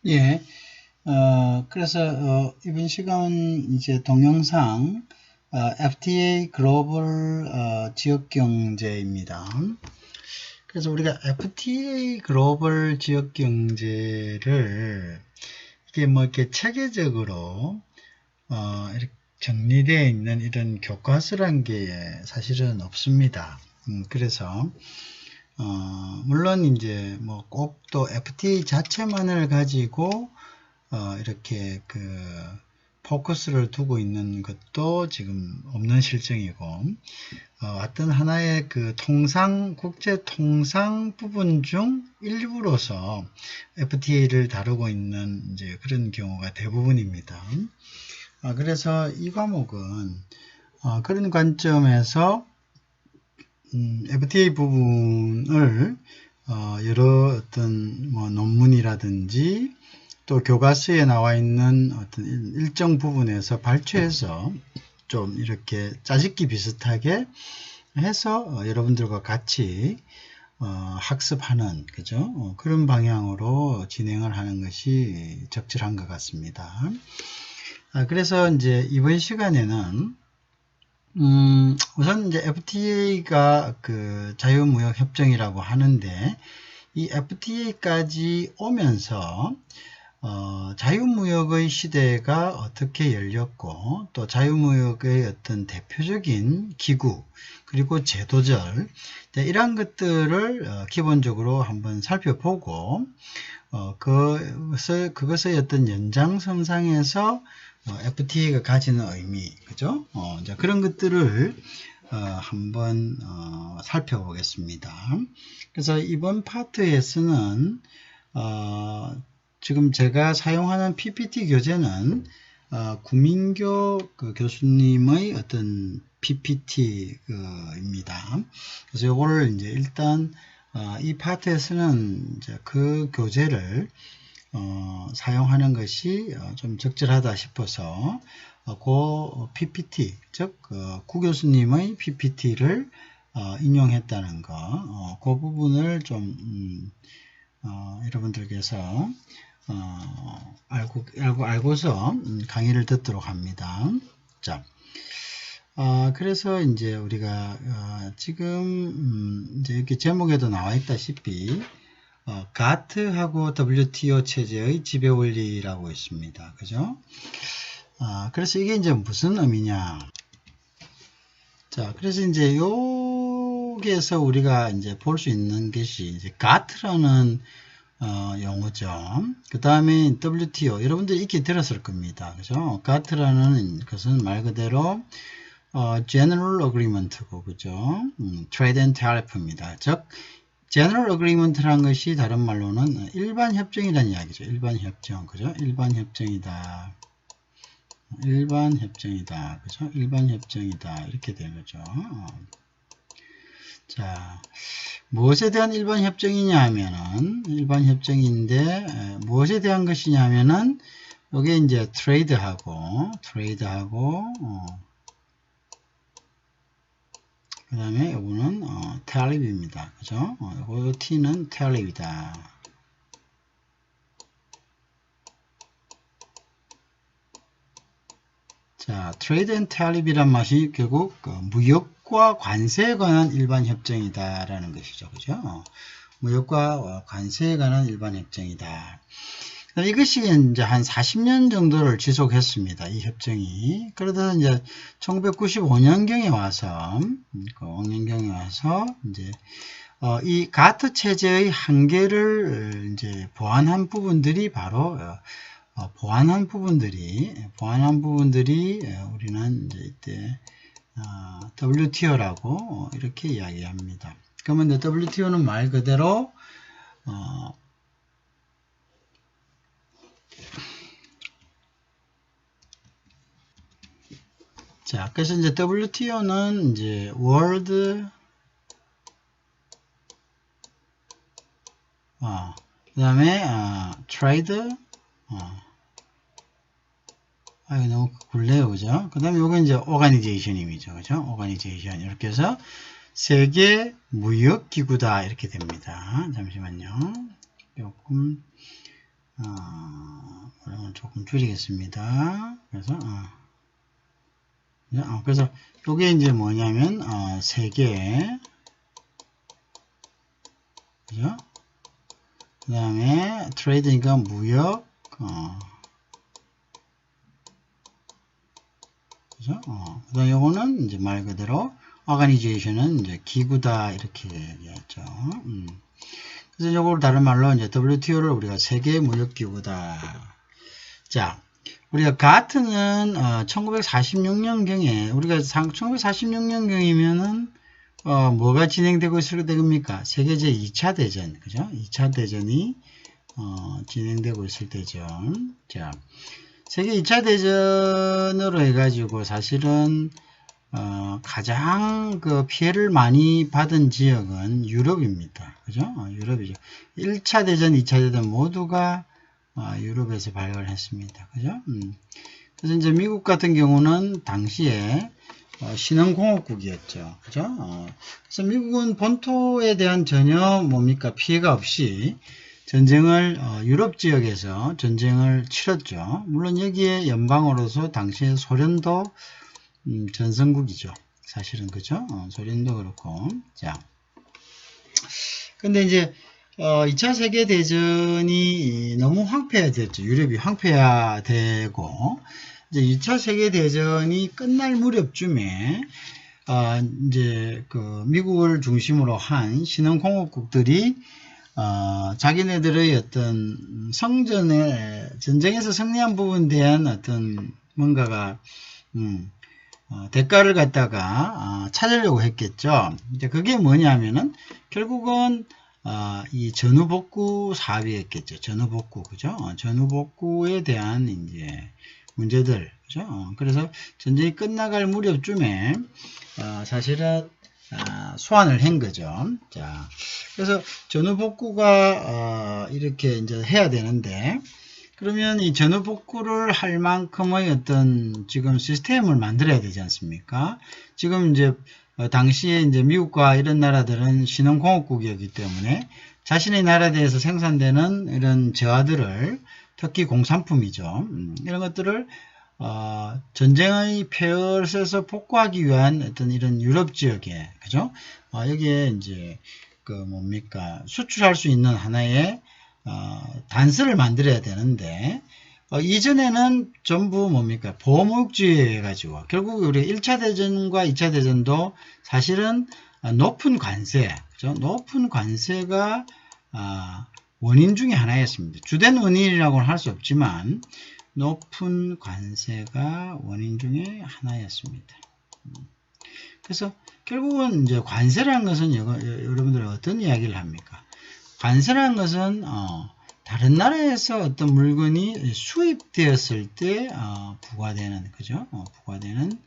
예, 그래서 이번 시간은 이제 동영상 FTA 글로벌 지역 경제입니다. 그래서 우리가 FTA 글로벌 지역 경제를 이게 뭐 이렇게 체계적으로 이렇게 정리되어 있는 이런 교과서란 게 사실은 없습니다. 그래서 물론 이제 뭐 꼭 또 FTA 자체만을 가지고 이렇게 그 포커스를 두고 있는 것도 지금 없는 실정이고, 어떤 하나의 그 국제 통상 부분 중 일부로서 FTA를 다루고 있는 이제 그런 경우가 대부분입니다. 그래서 이 과목은 그런 관점에서 FTA 부분을 여러 어떤 뭐 논문이라든지 또 교과서에 나와 있는 어떤 일정 부분에서 발췌해서 좀 이렇게 짜집기 비슷하게 해서 여러분들과 같이 학습하는 그죠? 그런 방향으로 진행을 하는 것이 적절한 것 같습니다. 그래서 이제 이번 시간에는 우선 이제 FTA가 그 자유무역 협정이라고 하는데, 이 FTA까지 오면서 자유무역의 시대가 어떻게 열렸고, 또 자유무역의 어떤 대표적인 기구 그리고 제도절 이러한 것들을 기본적으로 한번 살펴보고, 그것의 어떤 연장선상에서 FTA가 가지는 의미, 그죠? 이제 그런 것들을 한번 살펴보겠습니다. 그래서 이번 파트에서는 지금 제가 사용하는 PPT 교재는 구민교 교수님의 어떤 PPT입니다. 그래서 이거를 이제 일단 이 파트에서는 이제 그 교재를 사용하는 것이 좀 적절하다 싶어서 그 PPT, 즉 구 교수님의 PPT를 인용했다는 거, 그 부분을 좀 여러분들께서 알고서 강의를 듣도록 합니다. 자, 그래서 이제 우리가 지금 이제 이렇게 제목에도 나와 있다시피 가트하고 WTO 체제의 지배 원리라고 있습니다. 그죠? 그래서 이게 이제 무슨 의미냐? 자, 그래서 이제 여기에서 우리가 이제 볼 수 있는 것이 이제 가트라는 용어죠. 그 다음에 WTO 여러분들이 익히 들었을 겁니다. 그죠? 가트라는 것은 말 그대로 General Agreement고, 그죠? Trade and Tariff입니다. 즉 General Agreement라는 것이 다른 말로는 일반 협정이라는 이야기죠. 일반 협정, 그죠? 일반 협정이다. 일반 협정이다. 그죠? 일반 협정이다. 이렇게 되는 거죠. 자, 무엇에 대한 일반 협정이냐 하면은, 일반 협정인데, 무엇에 대한 것이냐 하면은, 요게 이제 트레이드하고, 그 다음에 요거는, tariff입니다. 그죠? 요거 T는 tariff이다. 자, 트레이드 앤 tariff이란 맛이 결국 무역과 관세에 관한 일반 협정이다라는 것이죠. 그죠? 무역과 관세에 관한 일반 협정이다. 이것이 이제 한 40년 정도를 지속했습니다. 이 협정이. 그러다 이제 1995년경에 와서, 이제, 이 가트 체제의 한계를 이제 보완한 부분들이 바로, 보완한 부분들이 우리는 이제 이때, WTO라고 이렇게 이야기합니다. 그러면 WTO는 말 그대로, 자, 그래서 이제 WTO는 이제 World, 그 다음에, Trade, 이거 너무 굴래요, 그죠? 그 다음에 요거 이제 Organization이죠, 그죠? Organization. 이렇게 해서 세계 무역 기구다, 이렇게 됩니다. 잠시만요. 조금, 조금 줄이겠습니다. 그래서 요게 이제 뭐냐면 세계, 그죠? 그 다음에 트레이드니까 무역, 그죠? 그 다음 요거는 이제 말 그대로 organization은 이제 기구다 이렇게 얘기했죠. 그래서 요걸 다른 말로 이제 WTO를 우리가 세계 무역 기구다. 자, 우리가 가트는 1946년경에 우리가 1946년경이면은 뭐가 진행되고 있을 때입니까? 세계 제2차 대전, 그죠? 2차 대전이 진행되고 있을 때죠. 자, 세계 2차 대전으로 해가지고 사실은 가장 그 피해를 많이 받은 지역은 유럽입니다. 그죠? 유럽이죠. 1차 대전, 2차 대전 모두가 유럽에서 발생했습니다. 그죠? 그래서 이제 미국 같은 경우는 당시에 신흥공업국이었죠. 그죠? 그래서 미국은 본토에 대한 전혀 뭡니까? 피해가 없이 전쟁을 유럽 지역에서 전쟁을 치렀죠. 물론 여기에 연방으로서 당시에 소련도 전성국이죠. 사실은 그죠? 소련도 그렇고. 자, 근데 이제 2차 세계대전이 너무 황폐화됐죠. 유럽이 황폐화되고 이제 2차 세계대전이 끝날 무렵쯤에 이제 그 미국을 중심으로 한 신흥공업국들이 자기네들의 어떤 전쟁에서 승리한 부분에 대한 어떤 뭔가가 대가를 갖다가 찾으려고 했겠죠. 이제 그게 뭐냐면은 결국은 이 전후복구 사업이었겠죠. 전후복구, 그죠? 전후복구에 대한 이제 문제들, 그죠? 그래서 전쟁이 끝나갈 무렵쯤에 사실은 소환을 한 거죠. 자, 그래서 전후복구가 이렇게 이제 해야 되는데, 그러면 이 전후복구를 할 만큼의 어떤 지금 시스템을 만들어야 되지 않습니까? 지금 이제 당시에 이제 미국과 이런 나라들은 신흥공업국이었기 때문에 자신의 나라에 대해서 생산되는 이런 재화들을 특히 공산품이죠. 이런 것들을 전쟁의 폐허에서 복구하기 위한 어떤 이런 유럽 지역에, 그죠? 여기에 이제 그 뭡니까? 수출할 수 있는 하나의 단서를 만들어야 되는데, 이전에는 전부 뭡니까? 보호무역주의 해가지고, 결국 우리 1차 대전과 2차 대전도 사실은 높은 관세, 그죠? 높은 관세가, 원인 중에 하나였습니다. 주된 원인이라고는 할 수 없지만, 높은 관세가 원인 중에 하나였습니다. 그래서 결국은 이제 관세라는 것은 여러분들 어떤 이야기를 합니까? 관세라는 것은 다른 나라에서 어떤 물건이 수입되었을 때 부과되는, 그죠? 부과되는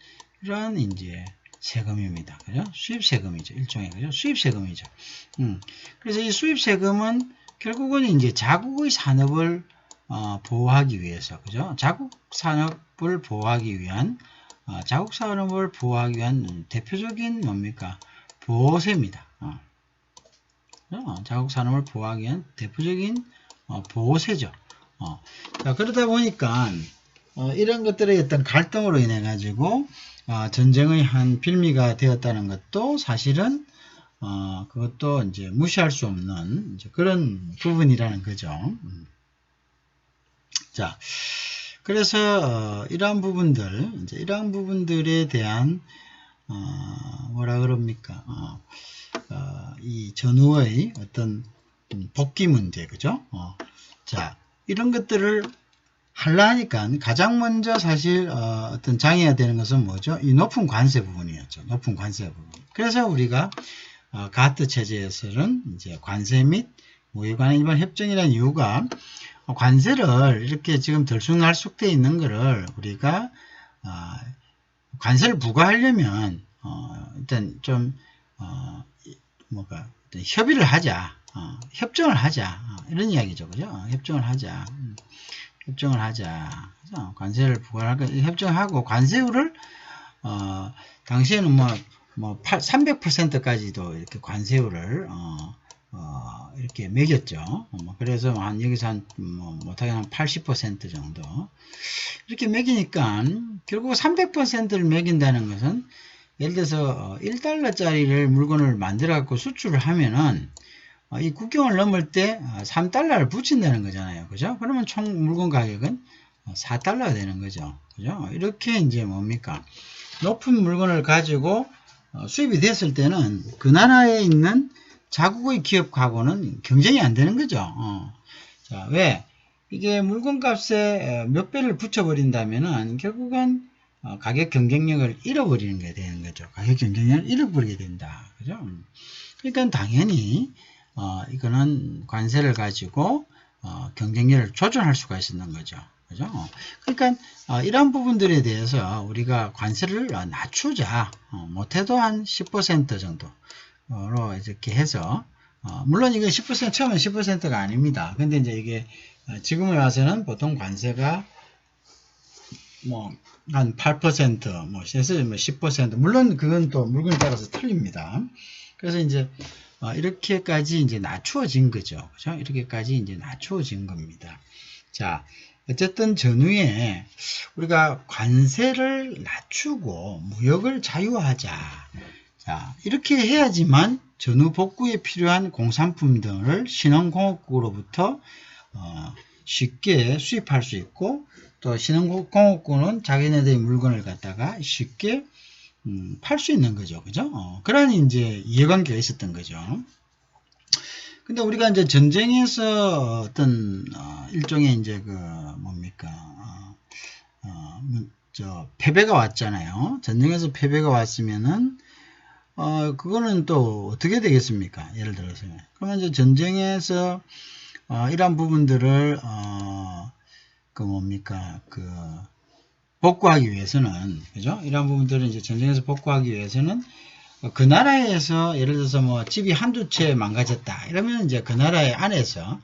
이런 이제 세금입니다. 그죠? 수입세금이죠. 일종의, 그죠? 수입세금이죠. 그래서 이 수입세금은 결국은 이제 자국의 산업을 보호하기 위해서, 그죠? 자국 산업을 보호하기 위한 대표적인 뭡니까? 보호세입니다. 자국 산업을 보호하기 위한 대표적인 보호세죠. 자, 그러다 보니까 이런 것들의 어떤 갈등으로 인해 가지고 전쟁의 한 빌미가 되었다는 것도 사실은 그것도 이제 무시할 수 없는 이제 그런 부분이라는 거죠. 자, 그래서 이러한 부분들에 대한 뭐라 그럽니까? 이 전후의 어떤 복귀 문제, 그죠? 자, 이런 것들을 하려니까 가장 먼저 사실 어떤 장애가 되는 것은 뭐죠? 이 높은 관세 부분이었죠. 높은 관세 부분. 그래서 우리가 가트 체제에서는 이제 관세 및 무역에 관한 일반 협정이라는 이유가 관세를 이렇게 지금 들쑥날쑥되어 있는 거를 우리가 관세를 부과하려면 일단 좀 협의를 하자, 협정을 하자, 이런 이야기죠, 그죠? 협정을 하자, 그래서 관세를 부과할 거 협정하고 관세율을 당시에는 300%까지도 이렇게 관세율을 이렇게 매겼죠. 그래서 여기서 못하게 한 80% 정도. 이렇게 매기니까, 결국 300%를 매긴다는 것은, 예를 들어서, 1달러짜리를 물건을 만들어갖고 수출을 하면은, 이 국경을 넘을 때 3달러를 붙인다는 거잖아요. 그죠? 그러면 총 물건 가격은 4달러가 되는 거죠. 그죠? 이렇게 이제 뭡니까? 높은 물건을 가지고 수입이 됐을 때는 그 나라에 있는 자국의 기업하고는 경쟁이 안 되는 거죠. 자, 왜? 이게 물건값에 몇 배를 붙여버린다면은 결국은 가격 경쟁력을 잃어버리는 게 되는 거죠. 가격 경쟁력을 잃어버리게 된다. 그죠? 그러니까 당연히 이거는 관세를 가지고 경쟁력을 조절할 수가 있었는 거죠. 그죠? 그러니까 이러한 부분들에 대해서 우리가 관세를 낮추자. 못해도 한 10% 정도로 이렇게 해서 물론 이게 10% 처음에 10%가 아닙니다. 근데 이제 이게 지금에 와서는 보통 관세가 뭐 한 8%, 뭐 10%, 물론 그건 또 물건에 따라서 틀립니다. 그래서 이제 이렇게까지 이제 낮추어진 거죠. 그죠? 이렇게까지 이제 낮추어진 겁니다. 자, 어쨌든 전후에 우리가 관세를 낮추고 무역을 자유화하자. 자, 이렇게 해야지만 전후 복구에 필요한 공산품 등을 신흥공업국으로부터 쉽게 수입할 수 있고, 또 신흥공업국은 자기네들의 물건을 갖다가 쉽게 팔 수 있는 거죠. 그죠? 그런 이제 이해관계가 있었던 거죠. 근데 우리가 이제 전쟁에서 어떤 일종의 이제 그 뭡니까 패배가 왔잖아요. 전쟁에서 패배가 왔으면은 그거는 또 어떻게 되겠습니까? 예를 들어서 그러면 이제 전쟁에서 이러한 부분들을 그 뭡니까 복구하기 위해서는, 그죠? 이러한 부분들을 이제 전쟁에서 복구하기 위해서는 그 나라에서 예를 들어서 뭐 집이 한두 채 망가졌다 이러면 이제 그 나라의 안에서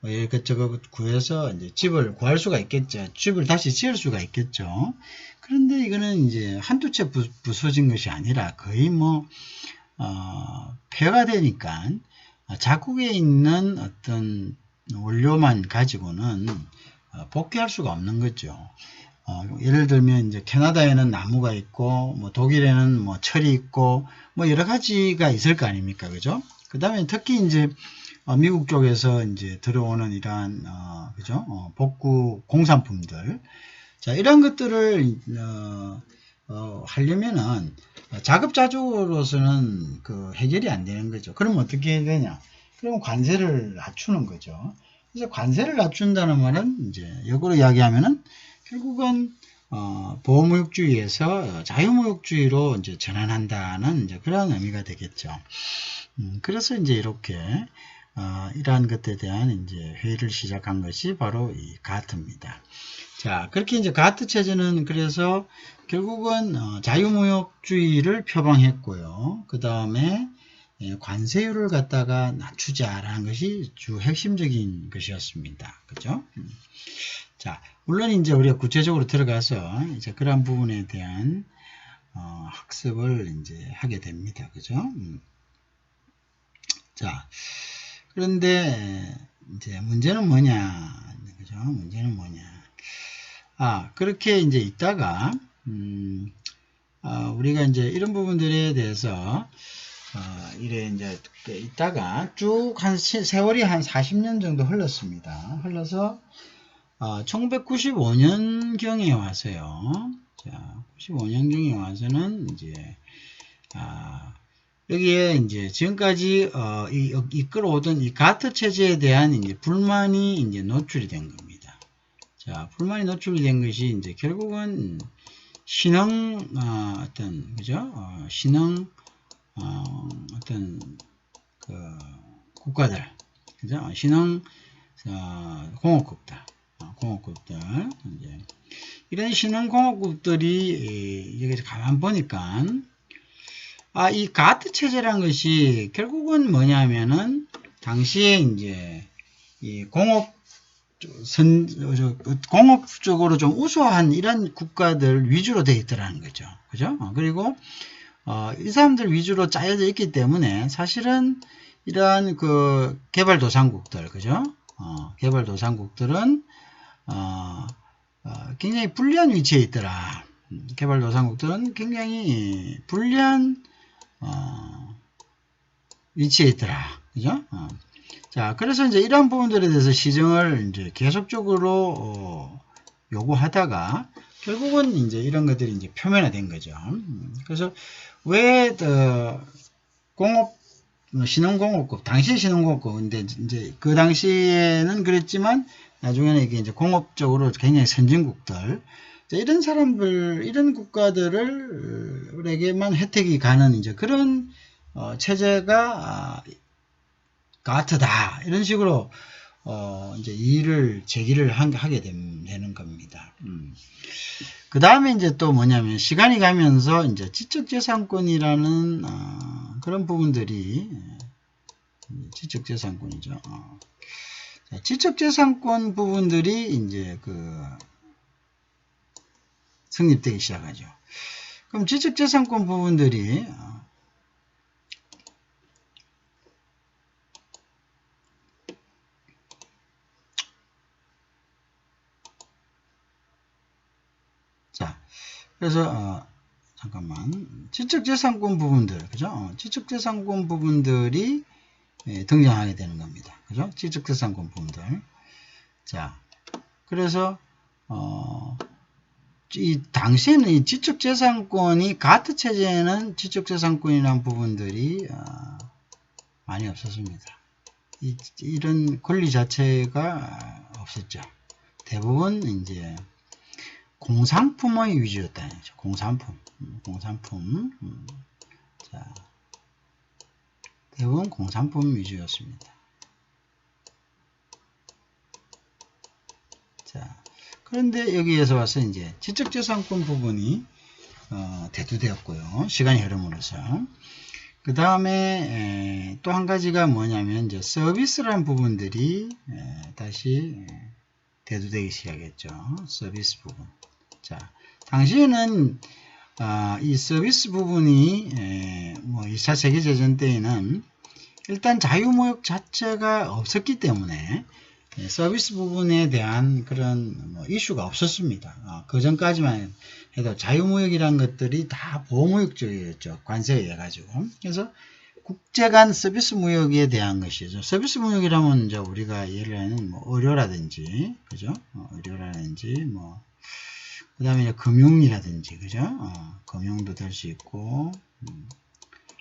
이것저것 구해서 이제 집을 구할 수가 있겠죠. 집을 다시 지을 수가 있겠죠. 그런데 이거는 이제 한두 채 부서진 것이 아니라 거의 뭐 폐가 되니까 자국에 있는 어떤 원료만 가지고는 복귀할 수가 없는 거죠. 예를 들면 이제 캐나다에는 나무가 있고 뭐 독일에는 뭐 철이 있고 뭐 여러 가지가 있을 거 아닙니까, 그죠? 그 다음에 특히 이제 미국 쪽에서 이제 들어오는 이러한 그죠? 복구 공산품들, 자 이런 것들을 하려면은 자급자족으로서는 그 해결이 안 되는 거죠. 그럼 어떻게 해야 되냐? 그럼 관세를 낮추는 거죠. 그래서 관세를 낮춘다는 말은 이제 역으로 이야기하면은 결국은 보호무역주의에서 자유무역주의로 이제 전환한다는 이제 그런 의미가 되겠죠. 그래서 이제 이렇게 이러한 것에 대한 이제 회의를 시작한 것이 바로 이 가트입니다. 자, 그렇게 이제 가트 체제는 그래서 결국은 자유무역주의를 표방했고요. 그 다음에 관세율을 갖다가 낮추자라는 것이 주 핵심적인 것이었습니다. 그죠? 자, 물론 이제 우리가 구체적으로 들어가서 이제 그런 부분에 대한 학습을 이제 하게 됩니다. 그죠? 자, 그런데 이제 문제는 뭐냐? 그죠? 문제는 뭐냐? 그렇게 이제 있다가 우리가 이제 이런 부분들에 대해서 이래 이제 있다가 쭉 한 세월이 한 40년 정도 흘렀습니다. 흘러서 1995년경에 와서요. 자, 95년경에 와서는 이제 여기에 이제 지금까지 이끌어오던 이 가트 체제에 대한 이제 불만이 이제 노출이 된 겁니다. 자, 불만이 노출이 된 것이 이제 결국은 신흥 어떤 그죠? 신흥 어떤 그 국가들, 그죠? 신흥 공업국들, 이제 이런 신흥 공업국들이 여기서 가만 보니까 이 가트 체제란 것이 결국은 뭐냐면은 당시에 이제 이 공업적으로 좀 우수한 이런 국가들 위주로 되어 있더라는 거죠. 그죠? 그리고 이 사람들 위주로 짜여져 있기 때문에 사실은 이러한 그 개발도상국들, 그죠? 개발도상국들은 굉장히 불리한 위치에 있더라. 개발도상국들은 굉장히 불리한 위치에 있더라. 그죠? 자, 그래서 이제 이러한 부분들에 대해서 시정을 이제 계속적으로 요구하다가 결국은 이제 이런 것들이 이제 표면화된 거죠. 그래서 왜 신흥공업국, 당시 신흥공업국, 근데 이제 그 당시에는 그랬지만 나중에는 이게 이제 공업적으로 굉장히 선진국들, 이런 사람들, 이런 국가들에게만 혜택이 가는 이제 그런 체제가 가트다, 이런 식으로 이제 이의를 제기를 하게 되는 겁니다. 그 다음에 이제 또 뭐냐면 시간이 가면서 이제 지적재산권이라는 그런 부분들이 지적재산권이죠. 지적재산권 부분들이 이제 성립되기 시작하죠. 그럼 지적재산권 부분들이 그래서 잠깐만, 지적재산권 부분들, 그죠? 지적재산권 부분들이 등장하게 되는 겁니다. 그죠? 지적재산권 부분들. 자, 그래서 이 당시에는 이 지적재산권이 가트 체제에는 지적재산권이라는 부분들이 많이 없었습니다. 이런 권리 자체가 없었죠. 대부분 이제 공산품의 위주였다는 거죠. 공산품. 자, 대부분 공산품 위주였습니다. 자, 그런데 여기에서 와서 이제 지적재산권 부분이 대두되었고요. 시간이 흐름으로써. 그 다음에 또 한 가지가 뭐냐면 이제 서비스라는 부분들이 다시 대두되기 시작했죠. 서비스 부분. 자, 당시에는 이 서비스 부분이 뭐 2차 세계대전 때에는 일단 자유무역 자체가 없었기 때문에 서비스 부분에 대한 그런 뭐 이슈가 없었습니다. 그 전까지만 해도 자유무역이란 것들이 다 보호무역적이었죠. 관세에 의해 가지고. 그래서 국제 간 서비스 무역에 대한 것이죠. 서비스 무역이라면 이제 우리가 예를 들면 뭐 의료라든지, 그죠? 의료라든지 뭐 그 다음에 금융이라든지, 그죠? 금융도 될 수 있고,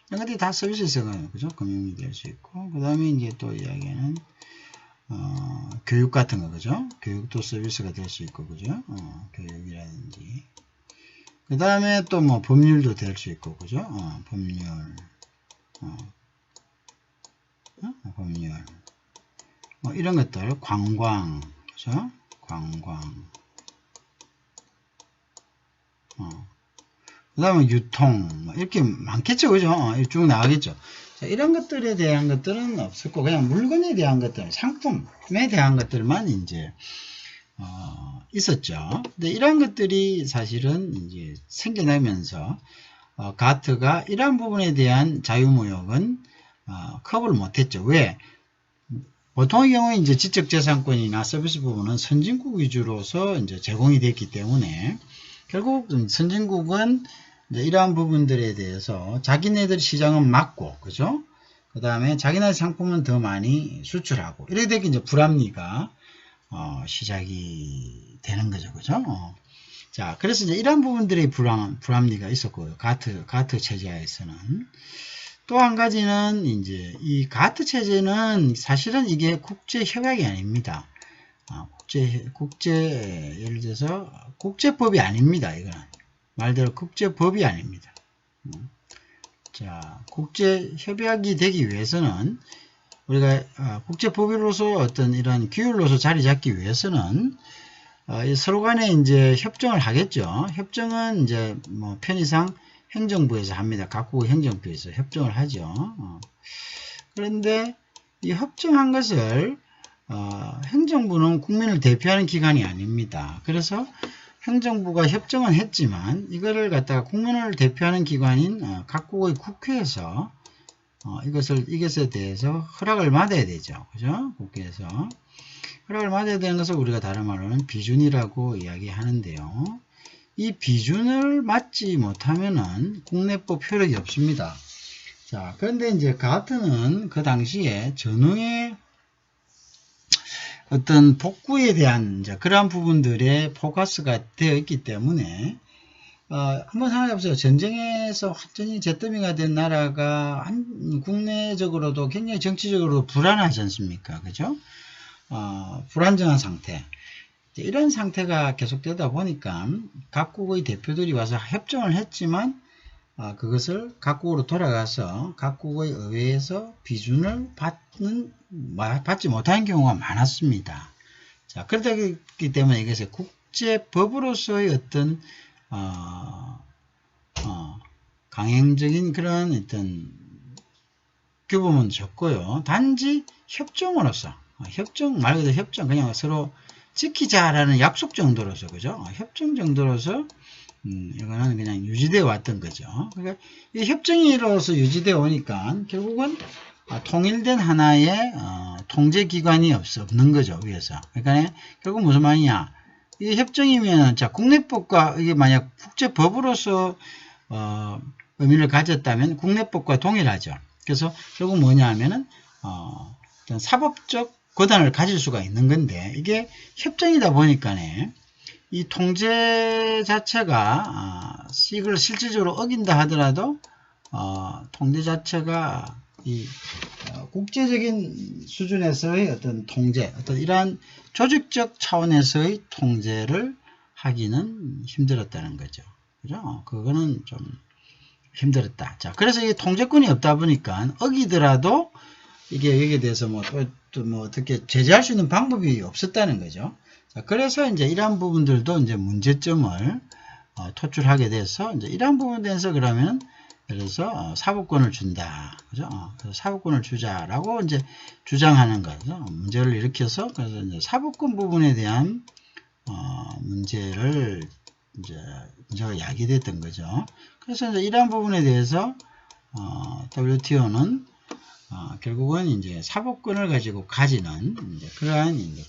이런 것들이 다 서비스에서, 그죠? 금융이 될 수 있고, 그 다음에 이제 또 이야기는, 교육 같은 거, 그죠? 교육도 서비스가 될 수 있고, 그죠? 교육이라든지. 그 다음에 또 뭐 법률도 될 수 있고, 그죠? 법률. 법률. 뭐 이런 것들, 관광, 그죠? 관광. 그 다음에 유통, 이렇게 많겠죠, 그죠? 쭉 나가겠죠. 자, 이런 것들에 대한 것들은 없었고, 그냥 물건에 대한 것들, 상품에 대한 것들만 이제, 있었죠. 근데 이런 것들이 사실은 이제 생겨나면서, 가트가 이러한 부분에 대한 자유무역은, 커버를 못했죠. 왜? 보통의 경우에 이제 지적재산권이나 서비스 부분은 선진국 위주로서 이제 제공이 됐기 때문에, 결국 선진국은 이제 이러한 부분들에 대해서 자기네들 시장은 막고, 그죠? 그 다음에 자기네 상품은 더 많이 수출하고, 이렇게 되면 이제 불합리가 시작이 되는 거죠, 그죠? 자, 그래서 이제 이러한 부분들의 불합리가 있었고요. 가트 체제에서는. 또 한 가지는 이제 이 가트 체제는 사실은 이게 국제 협약이 아닙니다. 예를 들어서 국제법이 아닙니다. 이거는 말대로 국제법이 아닙니다. 자, 국제협약이 되기 위해서는 우리가 국제법으로서 어떤 이런 규율로서 자리 잡기 위해서는 서로 간에 이제 협정을 하겠죠. 협정은 이제 뭐 편의상 행정부에서 합니다. 각국의 행정부에서 협정을 하죠. 그런데 이 협정한 것을 행정부는 국민을 대표하는 기관이 아닙니다. 그래서 행정부가 협정은 했지만 이거를 갖다가 국민을 대표하는 기관인 각국의 국회에서 이것에 대해서 허락을 받아야 되죠. 그죠? 국회에서. 허락을 받아야 되는 것을 우리가 다른 말로는 비준이라고 이야기하는데요. 이 비준을 맞지 못하면은 국내법 효력이 없습니다. 자, 그런데 이제 가트는 그 당시에 전후의 어떤 복구에 대한 이제 그러한 부분들에 포커스가 되어 있기 때문에 한번 생각해보세요. 전쟁에서 완전히 잿더미가 된 나라가 국내적으로도 굉장히 정치적으로도 불안하지 않습니까? 그죠? 불안정한 상태. 이런 상태가 계속되다 보니까 각국의 대표들이 와서 협정을 했지만 그것을 각국으로 돌아가서 각국의 의회에서 비준을 받지 못하는 경우가 많았습니다. 자, 그렇기 때문에 이것이 국제법으로서의 어떤 강행적인 그런 어떤 규범은 적고요. 단지 협정으로서 협정 말 그대로 협정 그냥 서로 지키자라는 약속 정도로서 그죠? 협정 정도로서 이거는 그냥 유지되어 왔던 거죠. 그러니까 이 협정으로서 유지되어 오니까 결국은 통일된 하나의 통제기관이 없는 거죠. 위에서. 그러니까 결국 무슨 말이냐? 이 협정이면 자 국내법과 이게 만약 국제법으로서 의미를 가졌다면 국내법과 동일하죠. 그래서 결국 뭐냐 하면은 어떤 사법적 권한을 가질 수가 있는 건데 이게 협정이다 보니까네 이 통제 자체가 이걸 실질적으로 어긴다 하더라도 통제 자체가 이 국제적인 수준에서의 어떤 통제, 어떤 이러한 조직적 차원에서의 통제를 하기는 힘들었다는 거죠. 그죠? 그거는 좀 힘들었다. 자, 그래서 이 통제권이 없다 보니까 어기더라도 이게 여기에 대해서 뭐 어떻게 제재할 수 있는 방법이 없었다는 거죠. 자, 그래서 이제 이러한 부분들도 이제 문제점을 토출하게 돼서 이제 이러한 부분에 대해서 그러면 예를 들어서 사법권을 준다. 그죠? 그래서 사법권을 주자라고 이제 주장하는 거죠. 문제를 일으켜서 그래서 이제 사법권 부분에 대한 문제가 야기됐던 거죠. 그래서 이제 이러한 부분에 대해서 WTO는 결국은 이제 사법권을 가지고 가지는 이제 그러한 이제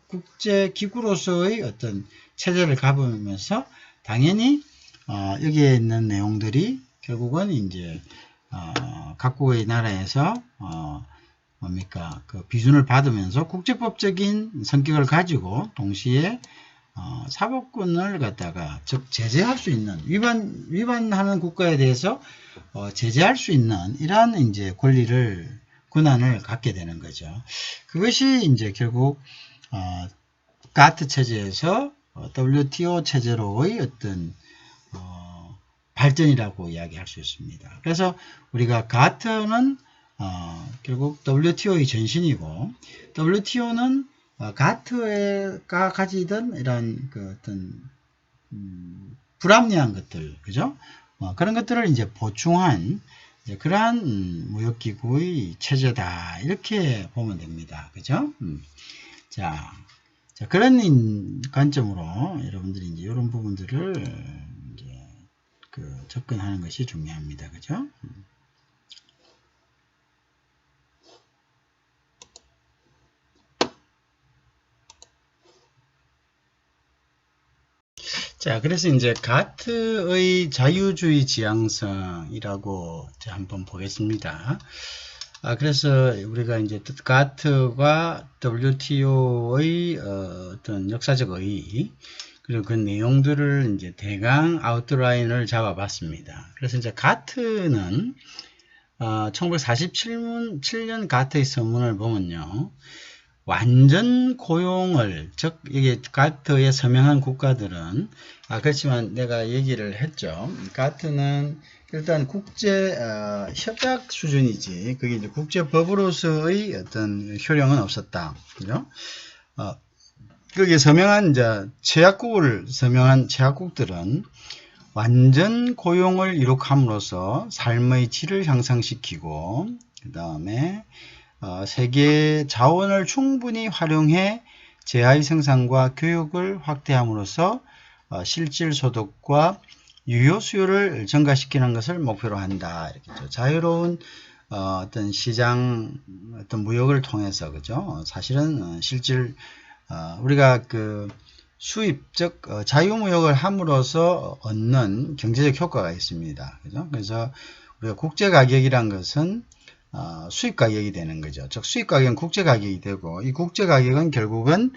국제기구로서의 어떤 체제를 가보면서 당연히 여기에 있는 내용들이 결국은 이제 각국의 나라에서 뭡니까 그 비준을 받으면서 국제법적인 성격을 가지고 동시에 사법권을 갖다가 즉 제재할 수 있는 위반하는 국가에 대해서 제재할 수 있는 이러한 이제 권한을 갖게 되는 거죠. 그것이 이제 결국 가트 체제에서 WTO 체제로의 어떤 발전이라고 이야기할 수 있습니다. 그래서 우리가 가트는 결국 WTO의 전신이고 WTO는 가트가 가지던 이런 그 어떤 불합리한 것들, 그죠? 그런 것들을 이제 보충한 이제 그러한 무역기구의 체제다 이렇게 보면 됩니다, 그죠? 자, 그런 관점으로 여러분들이 이제 이런 부분들을 이제 접근하는 것이 중요합니다, 그죠? 자, 그래서 이제 가트의 자유주의 지향성이라고 이제 한번 보겠습니다. 그래서 우리가 이제 가트와 WTO의 어떤 역사적 의의 그리고 그 내용들을 이제 대강 아웃라인을 잡아봤습니다. 그래서 이제 가트는 1947년 가트의 서문을 보면요. 완전 고용을, 즉, 이게 가트에 서명한 국가들은, 그렇지만 내가 얘기를 했죠. 가트는 일단 국제, 협약 수준이지, 그게 이제 국제법으로서의 어떤 효력은 없었다. 그죠? 거기에 서명한, 최약국을 서명한 최약국들은 완전 고용을 이룩함으로써 삶의 질을 향상시키고, 그 다음에, 세계 자원을 충분히 활용해 재하의 생산과 교육을 확대함으로써 실질 소득과 유효 수요를 증가시키는 것을 목표로 한다. 이렇게 자유로운 어떤 시장 어떤 무역을 통해서 그죠? 사실은 실질 우리가 그 수입적 자유무역을 함으로써 얻는 경제적 효과가 있습니다. 그죠? 그래서 우리가 국제가격이란 것은 수입가격이 되는 거죠. 즉 수입가격은 국제가격이 되고 이 국제가격은 결국은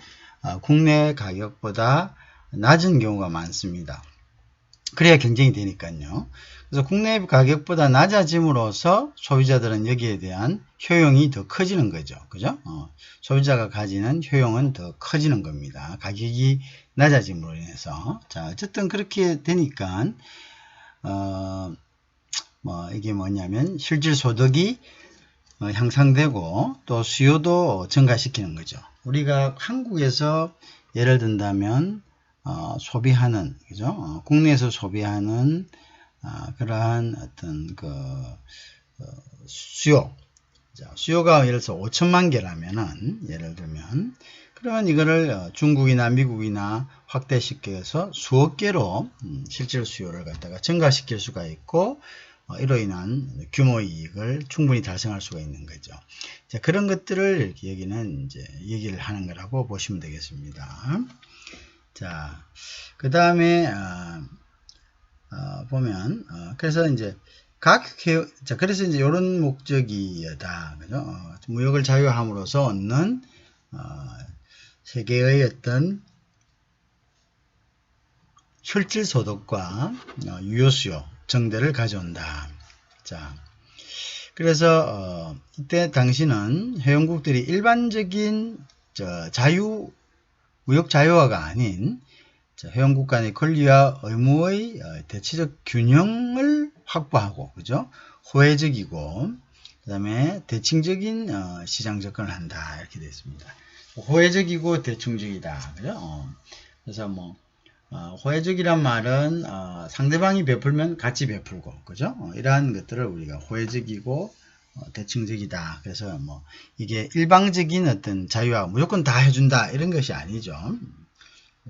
국내 가격보다 낮은 경우가 많습니다. 그래야 경쟁이 되니까요. 그래서 국내 가격보다 낮아짐으로써 소비자들은 여기에 대한 효용이 더 커지는 거죠. 그죠? 소비자가 가지는 효용은 더 커지는 겁니다. 가격이 낮아짐으로 인해서. 자, 어쨌든 그렇게 되니까, 이게 뭐냐면, 실질 소득이 향상되고, 또 수요도 증가시키는 거죠. 우리가 한국에서 예를 든다면, 소비하는, 그죠? 국내에서 소비하는, 그러한 어떤 수요. 자, 수요가 예를 들어서 5천만 개라면은, 예를 들면, 그러면 이거를 중국이나 미국이나 확대시켜서 수억 개로 실질 수요를 갖다가 증가시킬 수가 있고, 이로 인한 규모 이익을 충분히 달성할 수가 있는 거죠. 자, 그런 것들을 여기는 이제 얘기를 하는 거라고 보시면 되겠습니다. 자, 그 다음에, 보면, 그래서 이제, 그래서 이제 이런 목적이다. 그죠? 무역을 자유함으로써 얻는, 세계의 어떤 실질 소득과 유효수요, 정대를 가져온다. 자, 그래서, 이때 당시는 회원국들이 일반적인 무역 자유화가 아닌 회원국 간의 권리와 의무의 대체적 균형을 확보하고, 그죠? 호혜적이고, 그 다음에 대칭적인 시장 접근을 한다. 이렇게 되어 있습니다. 호혜적이고 대칭적이다. 그죠? 그래서 호혜적이란 말은 상대방이 베풀면 같이 베풀고, 그죠? 이러한 것들을 우리가 호혜적이고 대칭적이다. 그래서 이게 일방적인 어떤 자유화 무조건 다 해준다 이런 것이 아니죠.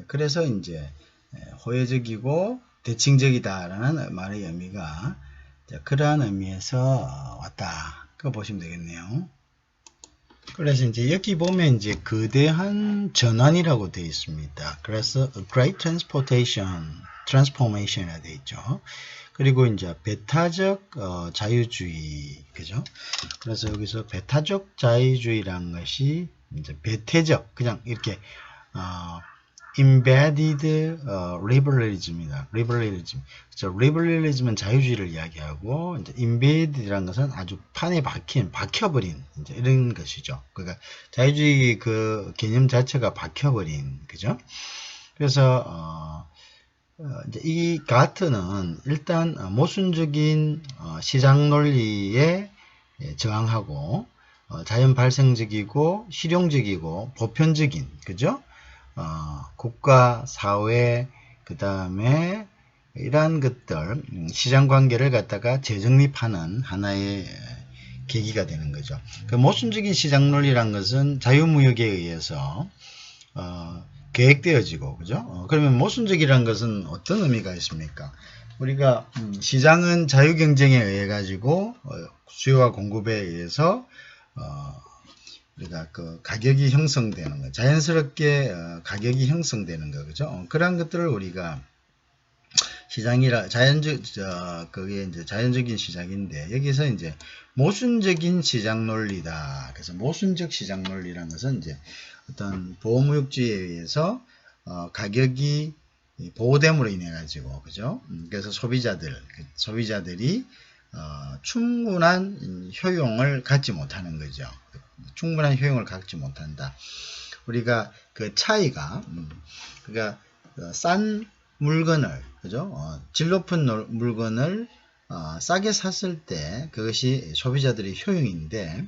그래서 이제 호혜적이고 대칭적이다라는 말의 의미가 그러한 의미에서 왔다. 그거 보시면 되겠네요. 그래서 이제 여기 보면 이제 거대한 전환이라고 되어 있습니다. 그래서 Great Transformation이라 되어 있죠. 그리고 이제 배타적 자유주의, 그죠? 그래서 여기서 배타적 자유주의라는 것이 이제 배태적, 그냥 이렇게 embedded liberalism이다. liberalism은 자유주의를 이야기하고, 이제 embedded이라는 것은 아주 판에 박혀버린 이제 이런 것이죠. 그러니까 자유주의 그 개념 자체가 박혀버린, 그죠? 그래서 이제 이 가트는 일단 모순적인 시장 논리에 저항하고 자연 발생적이고 실용적이고 보편적인, 그죠? 국가, 사회, 그 다음에 이러한 것들, 시장 관계를 갖다가 재정립하는 하나의 계기가 되는 거죠. 그 모순적인 시장 논리란 것은 자유무역에 의해서 계획되어지고, 그죠? 그러면 모순적이라는 것은 어떤 의미가 있습니까? 우리가 시장은 자유경쟁에 의해 가지고 수요와 공급에 의해서 우리가 그 가격이 형성되는 거, 자연스럽게 가격이 형성되는 거, 그죠? 그런 것들을 우리가 시장이라 그게 이제 자연적인 시장인데 여기서 이제 모순적인 시장 논리다. 그래서 모순적 시장 논리라는 것은 이제 어떤 보호무역주의에 의해서 가격이 보호됨으로 인해 가지고, 그죠? 그래서 소비자들이 충분한 효용을 갖지 못하는 거죠. 충분한 효용을 갖지 못한다. 우리가 그 차이가, 그러니까 싼 물건을, 그죠? 질 높은 물건을 싸게 샀을 때 그것이 소비자들의 효용인데,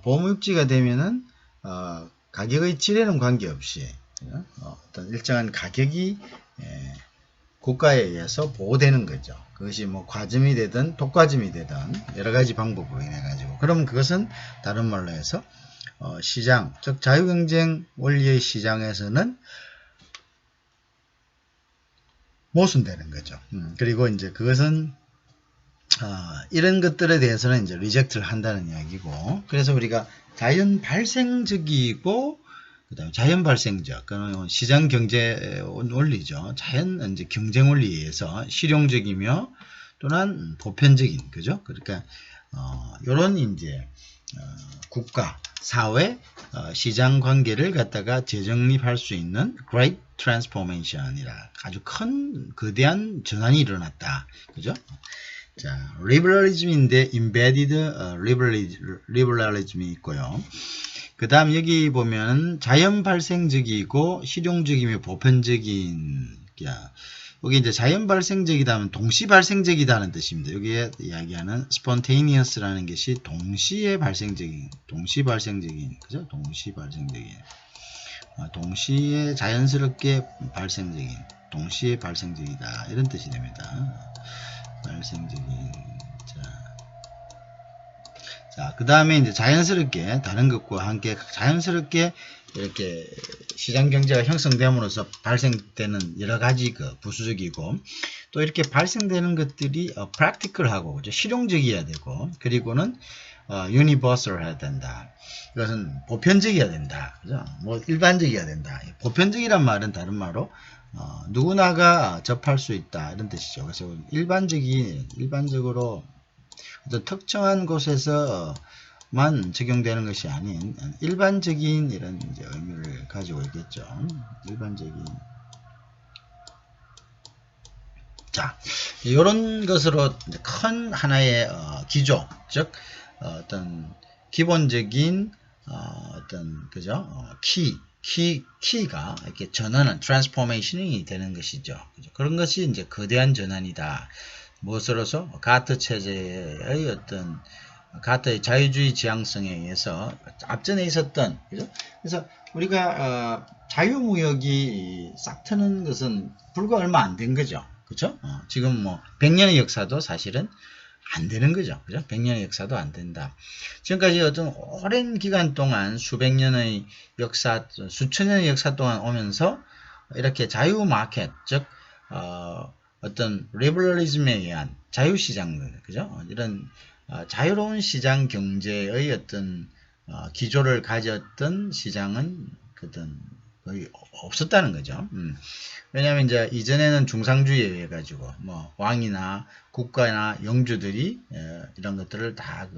보호무역지가 되면은 가격의 질에는 관계없이 어떤 일정한 가격이 국가에 의해서 보호되는 거죠. 그것이 과점이 되든 독과점이 되든 여러 가지 방법으로 인해 가지고, 그러면 그것은 다른 말로 해서 시장, 즉 자유경쟁 원리의 시장에서는 모순되는 거죠. 그리고 이제 그것은 이런 것들에 대해서는 이제 리젝트를 한다는 이야기고, 그래서 우리가 자연 발생적이고 그다음에 자연 발생적, 그는 시장 경제 원리죠. 자연 이제 경쟁 원리에 의해서 실용적이며 또는 보편적인, 그죠? 그러니까 요런 이제 국가, 사회, 시장 관계를 갖다가 재정립할 수 있는 Great Transformation이라 아주 큰 거대한 전환이 일어났다, 그죠? 자, 리버럴리즘인데 embedded liberalism이 있고요. 그 다음 여기 보면 자연 발생적이고 실용적이며 보편적인, 여기 이제 자연 발생적이다면 동시 발생적이다는 뜻입니다. 여기에 이야기하는 spontaneous라는 것이 동시에 발생적인, 동시 발생적인, 그죠? 동시 발생적인, 동시에 자연스럽게 발생적인, 동시에 발생적이다, 이런 뜻이 됩니다. 발생적인. 자, 그 다음에 이제 자연스럽게 다른 것과 함께 자연스럽게 이렇게 시장 경제가 형성됨으로써 발생되는 여러 가지 그 부수적이고, 또 이렇게 발생되는 것들이 practical하고, 그죠? 실용적이어야 되고, 그리고는 universal 해야 된다. 이것은 보편적이어야 된다, 그죠? 뭐 일반적이어야 된다. 보편적이란 말은 다른 말로 누구나가 접할 수 있다, 이런 뜻이죠. 그래서 일반적으로 어떤 특정한 곳에서만 적용되는 것이 아닌 일반적인 이런 이제 의미를 가지고 있겠죠. 일반적인. 자, 이런 것으로 큰 하나의 기조, 즉 어떤 기본적인 어떤 그죠? 키가 이렇게 전환은 트랜스포메이션이 되는 것이죠. 그죠? 그런 것이 이제 거대한 전환이다. 무엇으로서? 가트 체제의 어떤 가트의 자유주의 지향성에 의해서 앞전에 있었던, 그죠? 그래서 우리가 자유무역이 싹 트는 것은 불과 얼마 안 된 거죠. 그죠? 지금 뭐 100년의 역사도 사실은 안 되는 거죠. 그죠? 100년의 역사도 안 된다. 지금까지 어떤 오랜 기간 동안 수백 년의 역사, 수천 년의 역사 동안 오면서 이렇게 자유 마켓, 즉 어떤 리버럴리즘에 의한 자유시장, 그죠? 이런 자유로운 시장 경제의 어떤 기조를 가졌던 시장은 거의 없었다는 거죠. 왜냐하면 이제 이전에는 중상주의에 의해 가지고 뭐 왕이나 국가나 영주들이 이런 것들을 다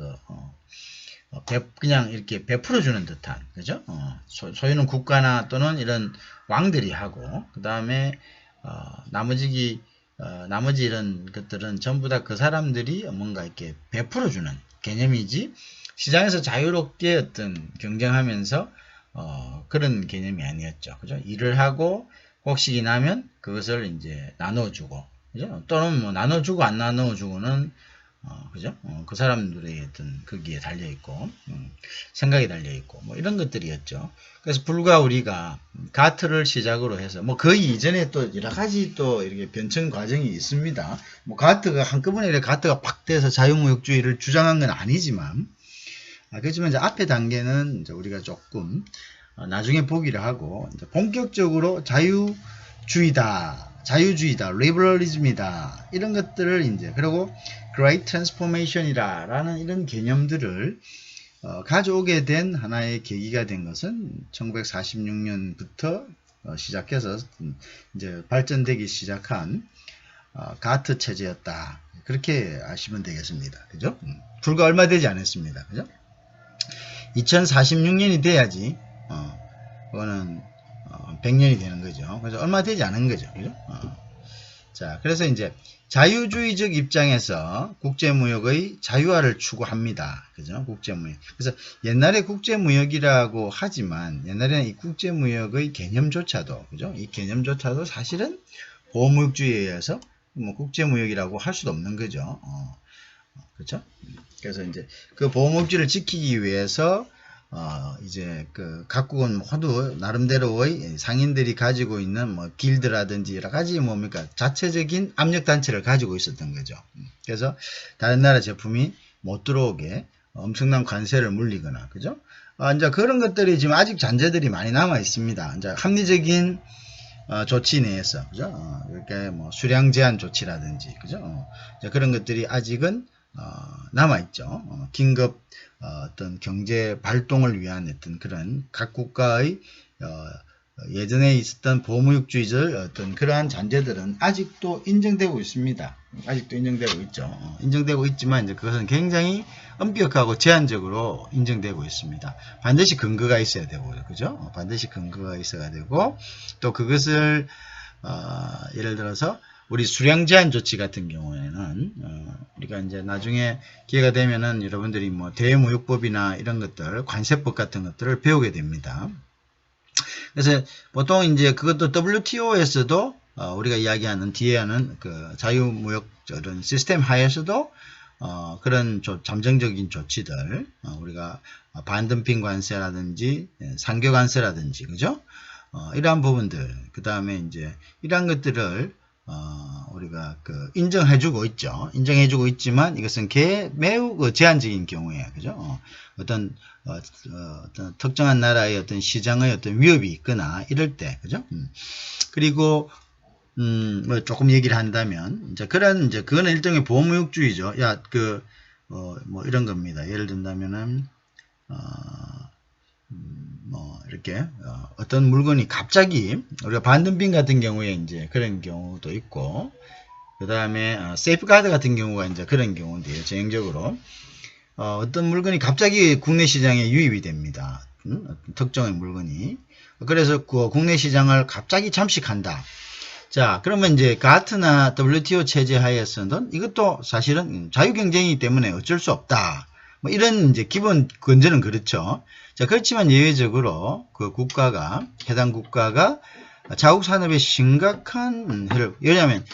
그냥 이렇게 베풀어 주는 듯한, 그죠? 소유는 국가나 또는 이런 왕들이 하고, 그 다음에 나머지 이런 것들은 전부 다 그 사람들이 뭔가 이렇게 베풀어 주는 개념이지, 시장에서 자유롭게 어떤 경쟁하면서 그런 개념이 아니었죠. 그죠? 일을 하고 곡식이 나면 그것을 이제 나눠주고, 그죠? 또는 뭐 나눠주고 안 나눠주고는 그죠? 그 사람들의 어떤 거기에 달려있고, 생각이 달려있고, 뭐 이런 것들이었죠. 그래서 불과 우리가 가트를 시작으로 해서, 뭐 그 이전에 또 여러 가지 또 이렇게 변천 과정이 있습니다. 뭐 가트가 한꺼번에 이렇게 가트가 팍 돼서 자유무역주의를 주장한 건 아니지만, 그렇지만 이제 앞에 단계는 이제 우리가 조금 나중에 보기를 하고, 이제 본격적으로 자유주의다, 리버럴리즘이다, 이런 것들을 이제, 그리고 Great Transformation이라는 이런 개념들을 가져오게 된 하나의 계기가 된 것은 1946년부터 시작해서 이제 발전되기 시작한 가트 체제였다. 그렇게 아시면 되겠습니다. 그죠? 불과 얼마 되지 않았습니다. 그죠? 2046년이 돼야지 그거는 100년이 되는 거죠. 그래서 얼마 되지 않은 거죠. 그죠? 자, 그래서 이제 자유주의적 입장에서 국제무역의 자유화를 추구합니다. 그죠? 국제무역. 그래서 옛날에 국제무역이라고 하지만 옛날에는 이 국제무역의 개념조차도, 그죠? 이 개념조차도 사실은 보호무역주의에 의해서 뭐 국제무역이라고 할 수도 없는 거죠. 그렇죠? 그래서 이제 그 보호무역주의를 지키기 위해서 이제 그 각국은 모두 나름대로의 상인들이 가지고 있는 뭐 길드라든지 여러 가지 뭡니까 자체적인 압력 단체를 가지고 있었던 거죠. 그래서 다른 나라 제품이 못 들어오게 엄청난 관세를 물리거나, 그죠? 이제 그런 것들이 지금 아직 잔재들이 많이 남아 있습니다. 이제 합리적인 조치 내에서, 그죠? 이렇게 뭐 수량 제한 조치라든지, 그죠? 그런 것들이 아직은 남아있죠. 긴급 어떤 경제 발동을 위한 어떤 그런 각 국가의 예전에 있었던 보호무역주의적 어떤 그러한 잔재들은 아직도 인정되고 있습니다. 아직도 인정되고 있죠. 인정되고 있지만 이제 그것은 굉장히 엄격하고 제한적으로 인정되고 있습니다. 반드시 근거가 있어야 되고요. 그죠? 반드시 근거가 있어야 되고, 또 그것을 예를 들어서 우리 수량 제한 조치 같은 경우에는 우리가 이제 나중에 기회가 되면은 여러분들이 뭐 대무역법이나 이런 것들, 관세법 같은 것들을 배우게 됩니다. 그래서 보통 이제 그것도 WTO에서도 우리가 이야기하는 뒤에 하는 그 자유무역 이런 시스템 하에서도 그런 잠정적인 조치들, 우리가 반덤핑 관세라든지 상교 관세라든지, 그죠? 이러한 부분들, 그 다음에 이제 이러한 것들을 우리가 인정해주고 있죠. 인정해주고 있지만 이것은 매우 제한적인 경우에, 그죠? 어떤 특정한 나라의 어떤 시장의 어떤 위협이 있거나 이럴 때, 그죠? 그리고 뭐 조금 얘기를 한다면 이제 그거는 일종의 보호무역주의죠. 뭐 이런 겁니다. 예를 든다면은 뭐 이렇게 어떤 물건이 갑자기 우리가 반덤핑 같은 경우에 이제 그런 경우도 있고, 그 다음에 세이프가드 같은 경우가 이제 그런 경우인데요. 전형적으로 어떤 물건이 갑자기 국내 시장에 유입이 됩니다. 특정의 물건이. 그래서 그 국내 시장을 갑자기 잠식한다. 자, 그러면 이제 가트나 WTO 체제 하에서는 이것도 사실은 자유경쟁이기 때문에 어쩔 수 없다. 뭐 이런 이제 기본 근저는 그렇죠. 자, 그렇지만 예외적으로 해당 국가가 자국 산업에 심각한 해를, 왜냐하면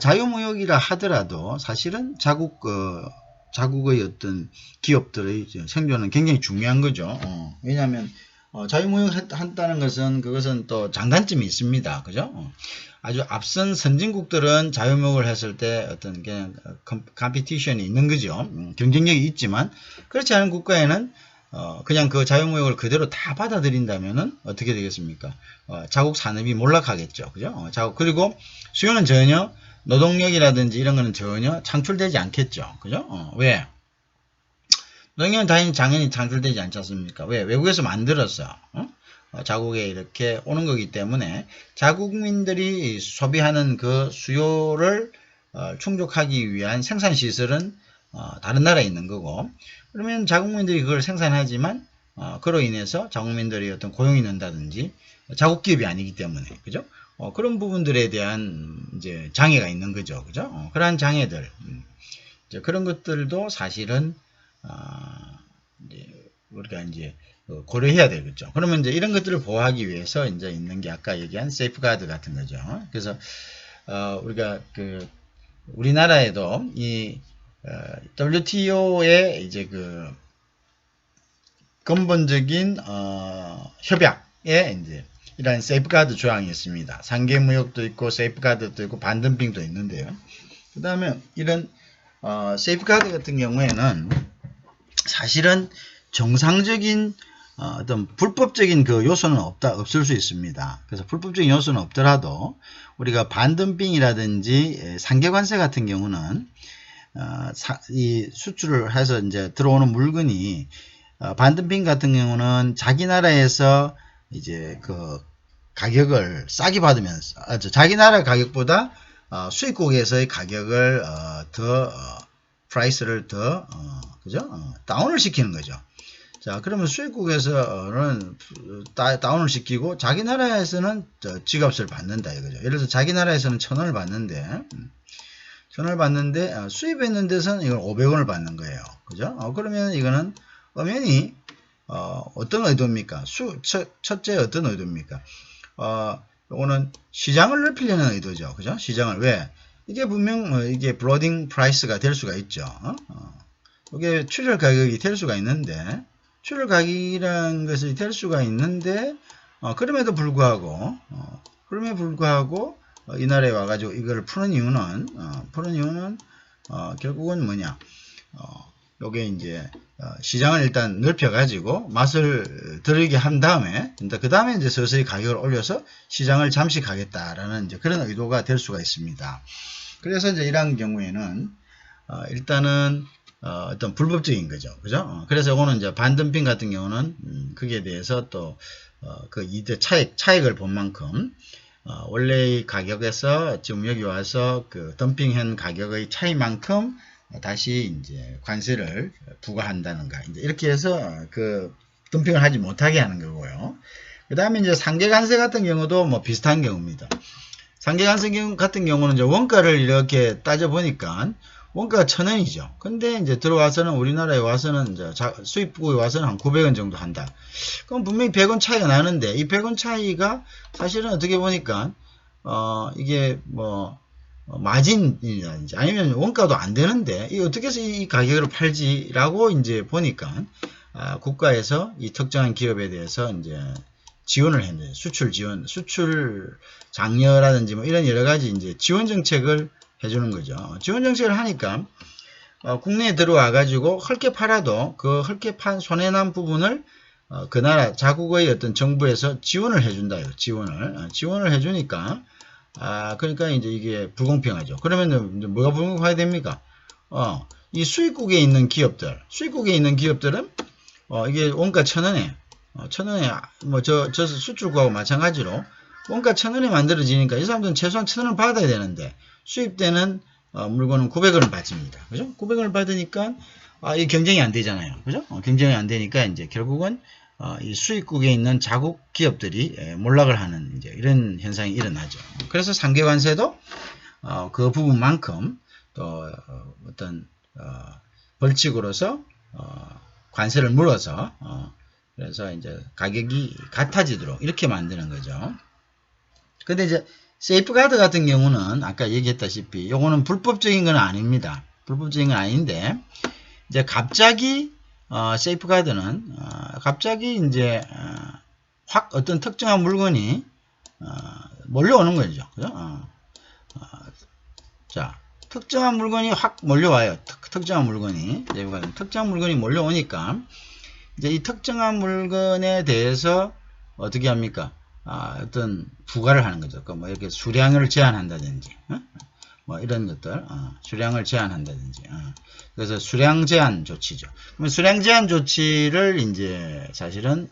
자유무역이라 하더라도 사실은 자국의 어떤 기업들의 생존은 굉장히 중요한 거죠. 왜냐하면 자유무역 한다는 그것은 또 장단점이 있습니다. 그죠? 아주 앞선 선진국들은 자유무역을 했을 때 어떤 그냥 컴피티션이 있는 거죠. 경쟁력이 있지만, 그렇지 않은 국가에는 그냥 그 자유무역을 그대로 다 받아들인다면은 어떻게 되겠습니까? 자국 산업이 몰락하겠죠. 그죠? 그리고 수요는 전혀, 노동력이라든지 이런 거는 전혀 창출되지 않겠죠. 그죠? 왜? 노동력은 당연히 창출되지 않지 않습니까? 왜? 외국에서 만들어서, 자국에 이렇게 오는 거기 때문에 자국민들이 소비하는 그 수요를 충족하기 위한 생산시설은 다른 나라에 있는 거고, 그러면 자국민들이 그걸 생산하지만 그로 인해서 자국민들이 어떤 고용이 는다든지 자국기업이 아니기 때문에, 그죠? 그런 부분들에 대한 이제 장애가 있는 거죠. 그죠? 그러한 장애들, 이제 그런 것들도 사실은 이제 우리가 이제 고려해야 되겠죠. 그러면 이제 이런 것들을 보호하기 위해서 이제 있는 게 아까 얘기한 세이프가드 같은 거죠. 그래서 우리가 우리나라에도 이 WTO의 이제 근본적인 협약에 이제 이런 세이프가드 조항이 있습니다. 상계무역도 있고 세이프가드도 있고 반덤핑도 있는데요. 그 다음에 이런 세이프가드 같은 경우에는 사실은 정상적인 어떤 불법적인 그 요소는 없을 수 있습니다. 그래서 불법적인 요소는 없더라도 우리가 반덤핑이라든지 상계관세 같은 경우는 이 수출을 해서 이제 들어오는 물건이 반덤핑 같은 경우는 자기 나라에서 이제 가격을 싸게 받으면서 자기 나라 가격보다 수입국에서의 가격을 프라이스를 그죠? 다운을 시키는 거죠. 자, 그러면 수입국에서는 다운을 시키고 자기 나라에서는 지값을 받는다 이거죠. 예를 들어서 자기 나라에서는 1,000원을 받는데 수입했는 데서는 이건 500원을 받는 거예요. 그죠? 그러면 이거는 엄연히 어떤 의도입니까? 첫째 어떤 의도입니까? 이거는 시장을 넓히려는 의도죠. 그죠? 시장을 왜? 이게 분명 이게 블로딩 프라이스가 될 수가 있죠. 이게 출혈 가격이 될 수가 있는데, 출혈 가격이라는 것이 될 수가 있는데, 그럼에도 불구하고 이 나라에 와가지고 이걸 푸는 이유는 결국은 뭐냐? 요게 이제 시장을 일단 넓혀가지고 맛을 들이게 한 다음에, 그 다음에 이제 서서히 가격을 올려서 시장을 잠식하겠다라는 이제 그런 의도가 될 수가 있습니다. 그래서 이제 이런 경우에는 일단은 어떤 불법적인 거죠, 그죠? 그래서 이거는 이제 반덤핑 같은 경우는 거기에 대해서 또 그 이득 차익을 본 만큼 원래의 가격에서 지금 여기 와서 그 덤핑한 가격의 차이만큼 다시 이제 관세를 부과한다는가, 이제 이렇게 해서 그 덤핑을 하지 못하게 하는 거고요. 그 다음에 이제 상계관세 같은 경우도 뭐 비슷한 경우입니다. 상계관세 같은 경우는 이제 원가를 이렇게 따져보니까 원가가 1,000원이죠. 근데 이제 들어와서는 우리나라에 와서는 이제 수입국에 와서는 한 900원 정도 한다. 그럼 분명히 100원 차이가 나는데 이 100원 차이가 사실은 어떻게 보니까 이게 뭐 마진이라든지 아니면 원가도 안 되는데 이 어떻게 해서 이 가격으로 팔지라고 이제 보니까 국가에서 이 특정한 기업에 대해서 이제 지원을 했는데 수출 지원, 수출 장려라든지 뭐 이런 여러 가지 이제 지원 정책을 해주는 거죠. 지원 정책을 하니까 국내에 들어와 가지고 헐게 팔아도 그 헐게 판 손해난 부분을 그 나라 자국의 어떤 정부에서 지원을 해준다요. 지원을 해주니까 그러니까 이제 이게 불공평하죠. 그러면 이제 뭐가 불공평해야 됩니까? 이 수입국에 있는 기업들은 이게 원가 1,000원에 1,000원에 뭐 저 수출국하고 마찬가지로 원가 1,000원에 만들어지니까 이 사람들은 최소한 1,000원을 받아야 되는데 수입되는 물건은 900원을 받습니다. 그죠? 900원을 받으니까 이 경쟁이 안 되잖아요. 그죠? 경쟁이 안 되니까 이제 결국은 이 수입국에 있는 자국 기업들이 몰락을 하는 이제 이런 현상이 일어나죠. 그래서 상계관세도 그 부분만큼 또 어떤 벌칙으로서 관세를 물어서 그래서 이제 가격이 같아지도록 이렇게 만드는 거죠. 근데 이제 세이프가드 같은 경우는 아까 얘기했다시피 요거는 불법적인 건 아닙니다. 불법적인 건 아닌데 이제 갑자기 세이프가드는 갑자기 이제 확 어떤 특정한 물건이 몰려오는 거죠. 그죠? 자, 특정한 물건이 확 몰려와요. 특정한 물건이 몰려오니까 이제 이 특정한 물건에 대해서 어떻게 합니까? 어떤 부과를 하는 거죠. 뭐 이렇게 수량을 제한한다든지, 뭐 이런 것들, 수량을 제한한다든지, 그래서 수량 제한 조치죠. 그러면 수량 제한 조치를 이제 사실은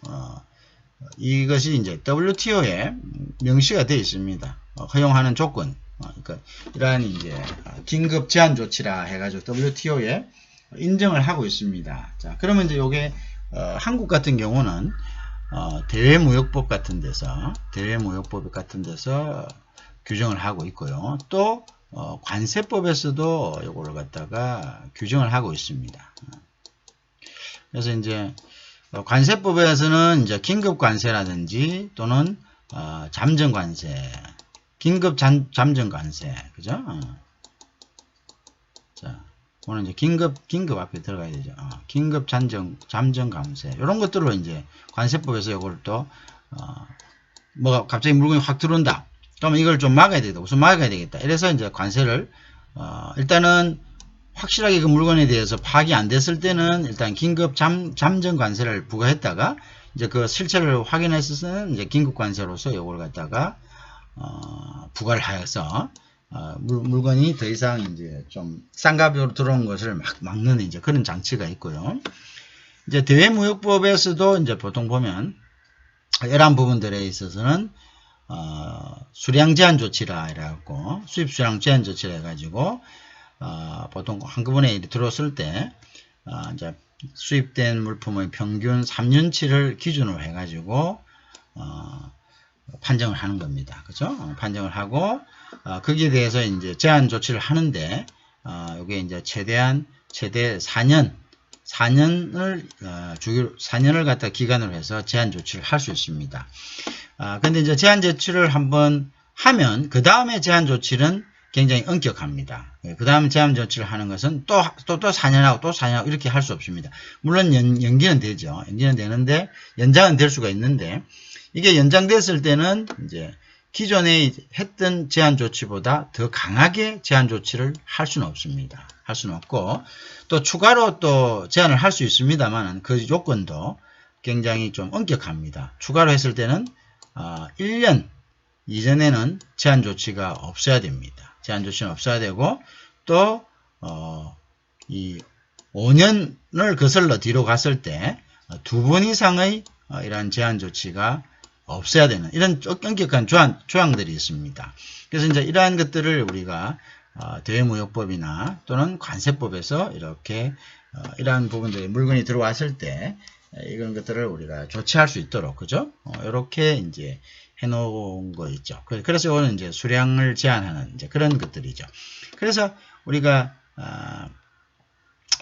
이것이 이제 WTO에 명시가 되어 있습니다. 허용하는 조건, 그러니까 이러한 이제 긴급 제한 조치라 해가지고 WTO에 인정을 하고 있습니다. 자, 그러면 이제 요게 한국 같은 경우는 대외무역법 같은 데서 규정을 하고 있고요. 또 관세법에서도 요거를 갖다가 규정을 하고 있습니다. 그래서 이제 관세법에서는 이제 긴급 관세라든지 또는 잠정 관세, 긴급 잠정 관세, 그죠? 자, 오늘 이제 긴급 앞에 들어가야 되죠. 긴급 잠정 관세 이런 것들로 이제 관세법에서 이걸 또 뭐가 갑자기 물건이 확 들어온다. 그러면 이걸 좀 막아야 되겠다. 우선 막아야 되겠다. 이래서 이제 관세를 일단은 확실하게 그 물건에 대해서 파악이 안 됐을 때는 일단 긴급 잠정 관세를 부과했다가 이제 그 실체를 확인했을 이제 긴급 관세로서 이걸 갖다가 부과를 하여서 물건이 더 이상 이제 좀 싼 값으로 들어온 것을 막는 이제 그런 장치가 있고요. 이제 대외무역법에서도 이제 보통 보면 이러한 부분들에 있어서는 수량 제한 조치라 해갖고 수입 수량 제한 조치라 해가지고 보통 한꺼번에 들어왔을 때 이제 수입된 물품의 평균 3년치를 기준으로 해가지고 판정을 하는 겁니다. 그죠? 판정을 하고 거기에 대해서 이제 제한 조치를 하는데 이게 이제 최대 4년을 4년을 갖다 기간으로 해서 제한 조치를 할 수 있습니다. 근데 이제 제한 조치를 한번 하면 그 다음에 제한 조치는 굉장히 엄격합니다. 그 다음에 제한 조치를 하는 것은 또 4년하고 또 4년하고 이렇게 할 수 없습니다. 물론 연기는 되죠. 연기는 되는데 연장은 될 수가 있는데 이게 연장됐을 때는 이제 기존에 했던 제한 조치보다 더 강하게 제한 조치를 할 수는 없습니다. 할 수는 없고 또 추가로 또 제한을 할 수 있습니다만 그 요건도 굉장히 좀 엄격합니다. 추가로 했을 때는 1년 이전에는 제한 조치가 없어야 됩니다. 제한 조치는 없어야 되고 또 이 5년을 거슬러 뒤로 갔을 때 2번 이상의 이러한 제한 조치가 없어야 되는 이런 엄격한 조항들이 있습니다. 그래서 이제 이러한 것들을 우리가 대외무역법이나 또는 관세법에서 이렇게 이러한 부분들이 물건이 들어왔을 때 이런 것들을 우리가 조치할 수 있도록 그죠? 이렇게 이제 해놓은 거 있죠. 그래서 이거는 이제 수량을 제한하는 이제 그런 것들이죠. 그래서 우리가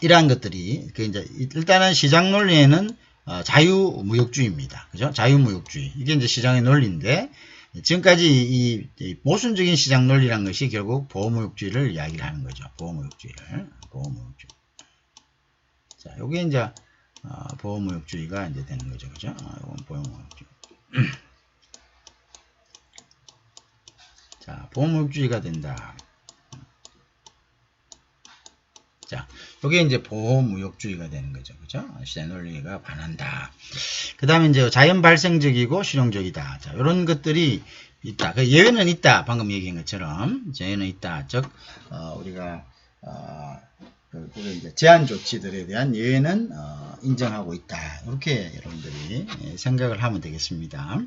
이러한 것들이 이제 일단은 시장 논리에는 자유무역주의입니다. 그죠? 자유무역주의. 이게 이제 시장의 논리인데, 지금까지 이 모순적인 시장 논리라는 것이 결국 보호무역주의를 이야기를 하는 거죠. 보호무역주의를. 보호무역주의. 자, 요게 이제, 보호무역주의가 이제 되는 거죠. 그죠? 이건 보호무역주의. 자, 보호무역주의가 된다. 자, 요게 이제 보호무역주의가 되는 거죠. 그죠? 시장 논리가 반한다. 그 다음에 이제 자연 발생적이고 실용적이다. 자, 요런 것들이 있다. 그 예외는 있다. 방금 얘기한 것처럼. 예외는 있다. 즉, 우리가, 그게 이제 제한 조치들에 대한 예외는, 인정하고 있다. 이렇게 여러분들이 생각을 하면 되겠습니다.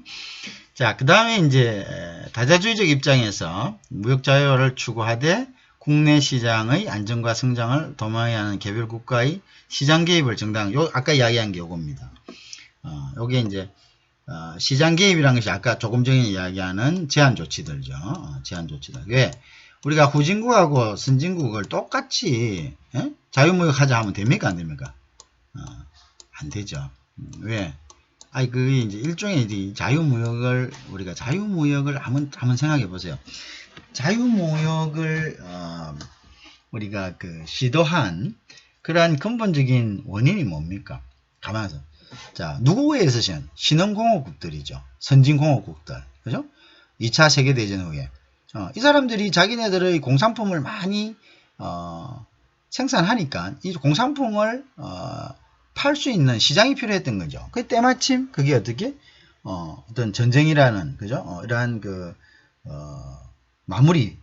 자, 그 다음에 이제, 다자주의적 입장에서 무역자유를 추구하되 국내 시장의 안정과 성장을 도모해야 하는 개별 국가의 시장 개입을 정당, 아까 이야기한 게 요겁니다. 요게 이제, 시장 개입이라는 것이 아까 조금 전에 이야기하는 제한 조치들죠. 제한 조치들. 왜? 우리가 후진국하고 선진국을 똑같이, 자유무역하자 하면 됩니까? 안 됩니까? 안 되죠. 왜? 그게 이제 일종의 자유무역을, 우리가 자유무역을 한번 생각해 보세요. 자유무역을 우리가 시도한 그러한 근본적인 원인이 뭡니까? 가만히 자, 누구에 있으신 신흥공업국들이죠. 선진공업국들. 그죠? 2차 세계대전 후에 이 사람들이 자기네들의 공산품을 많이 생산하니까 이 공산품을 팔 수 있는 시장이 필요했던 거죠. 그 때마침 그게 어떻게 어떤 전쟁이라는 그죠? 이러한 마무리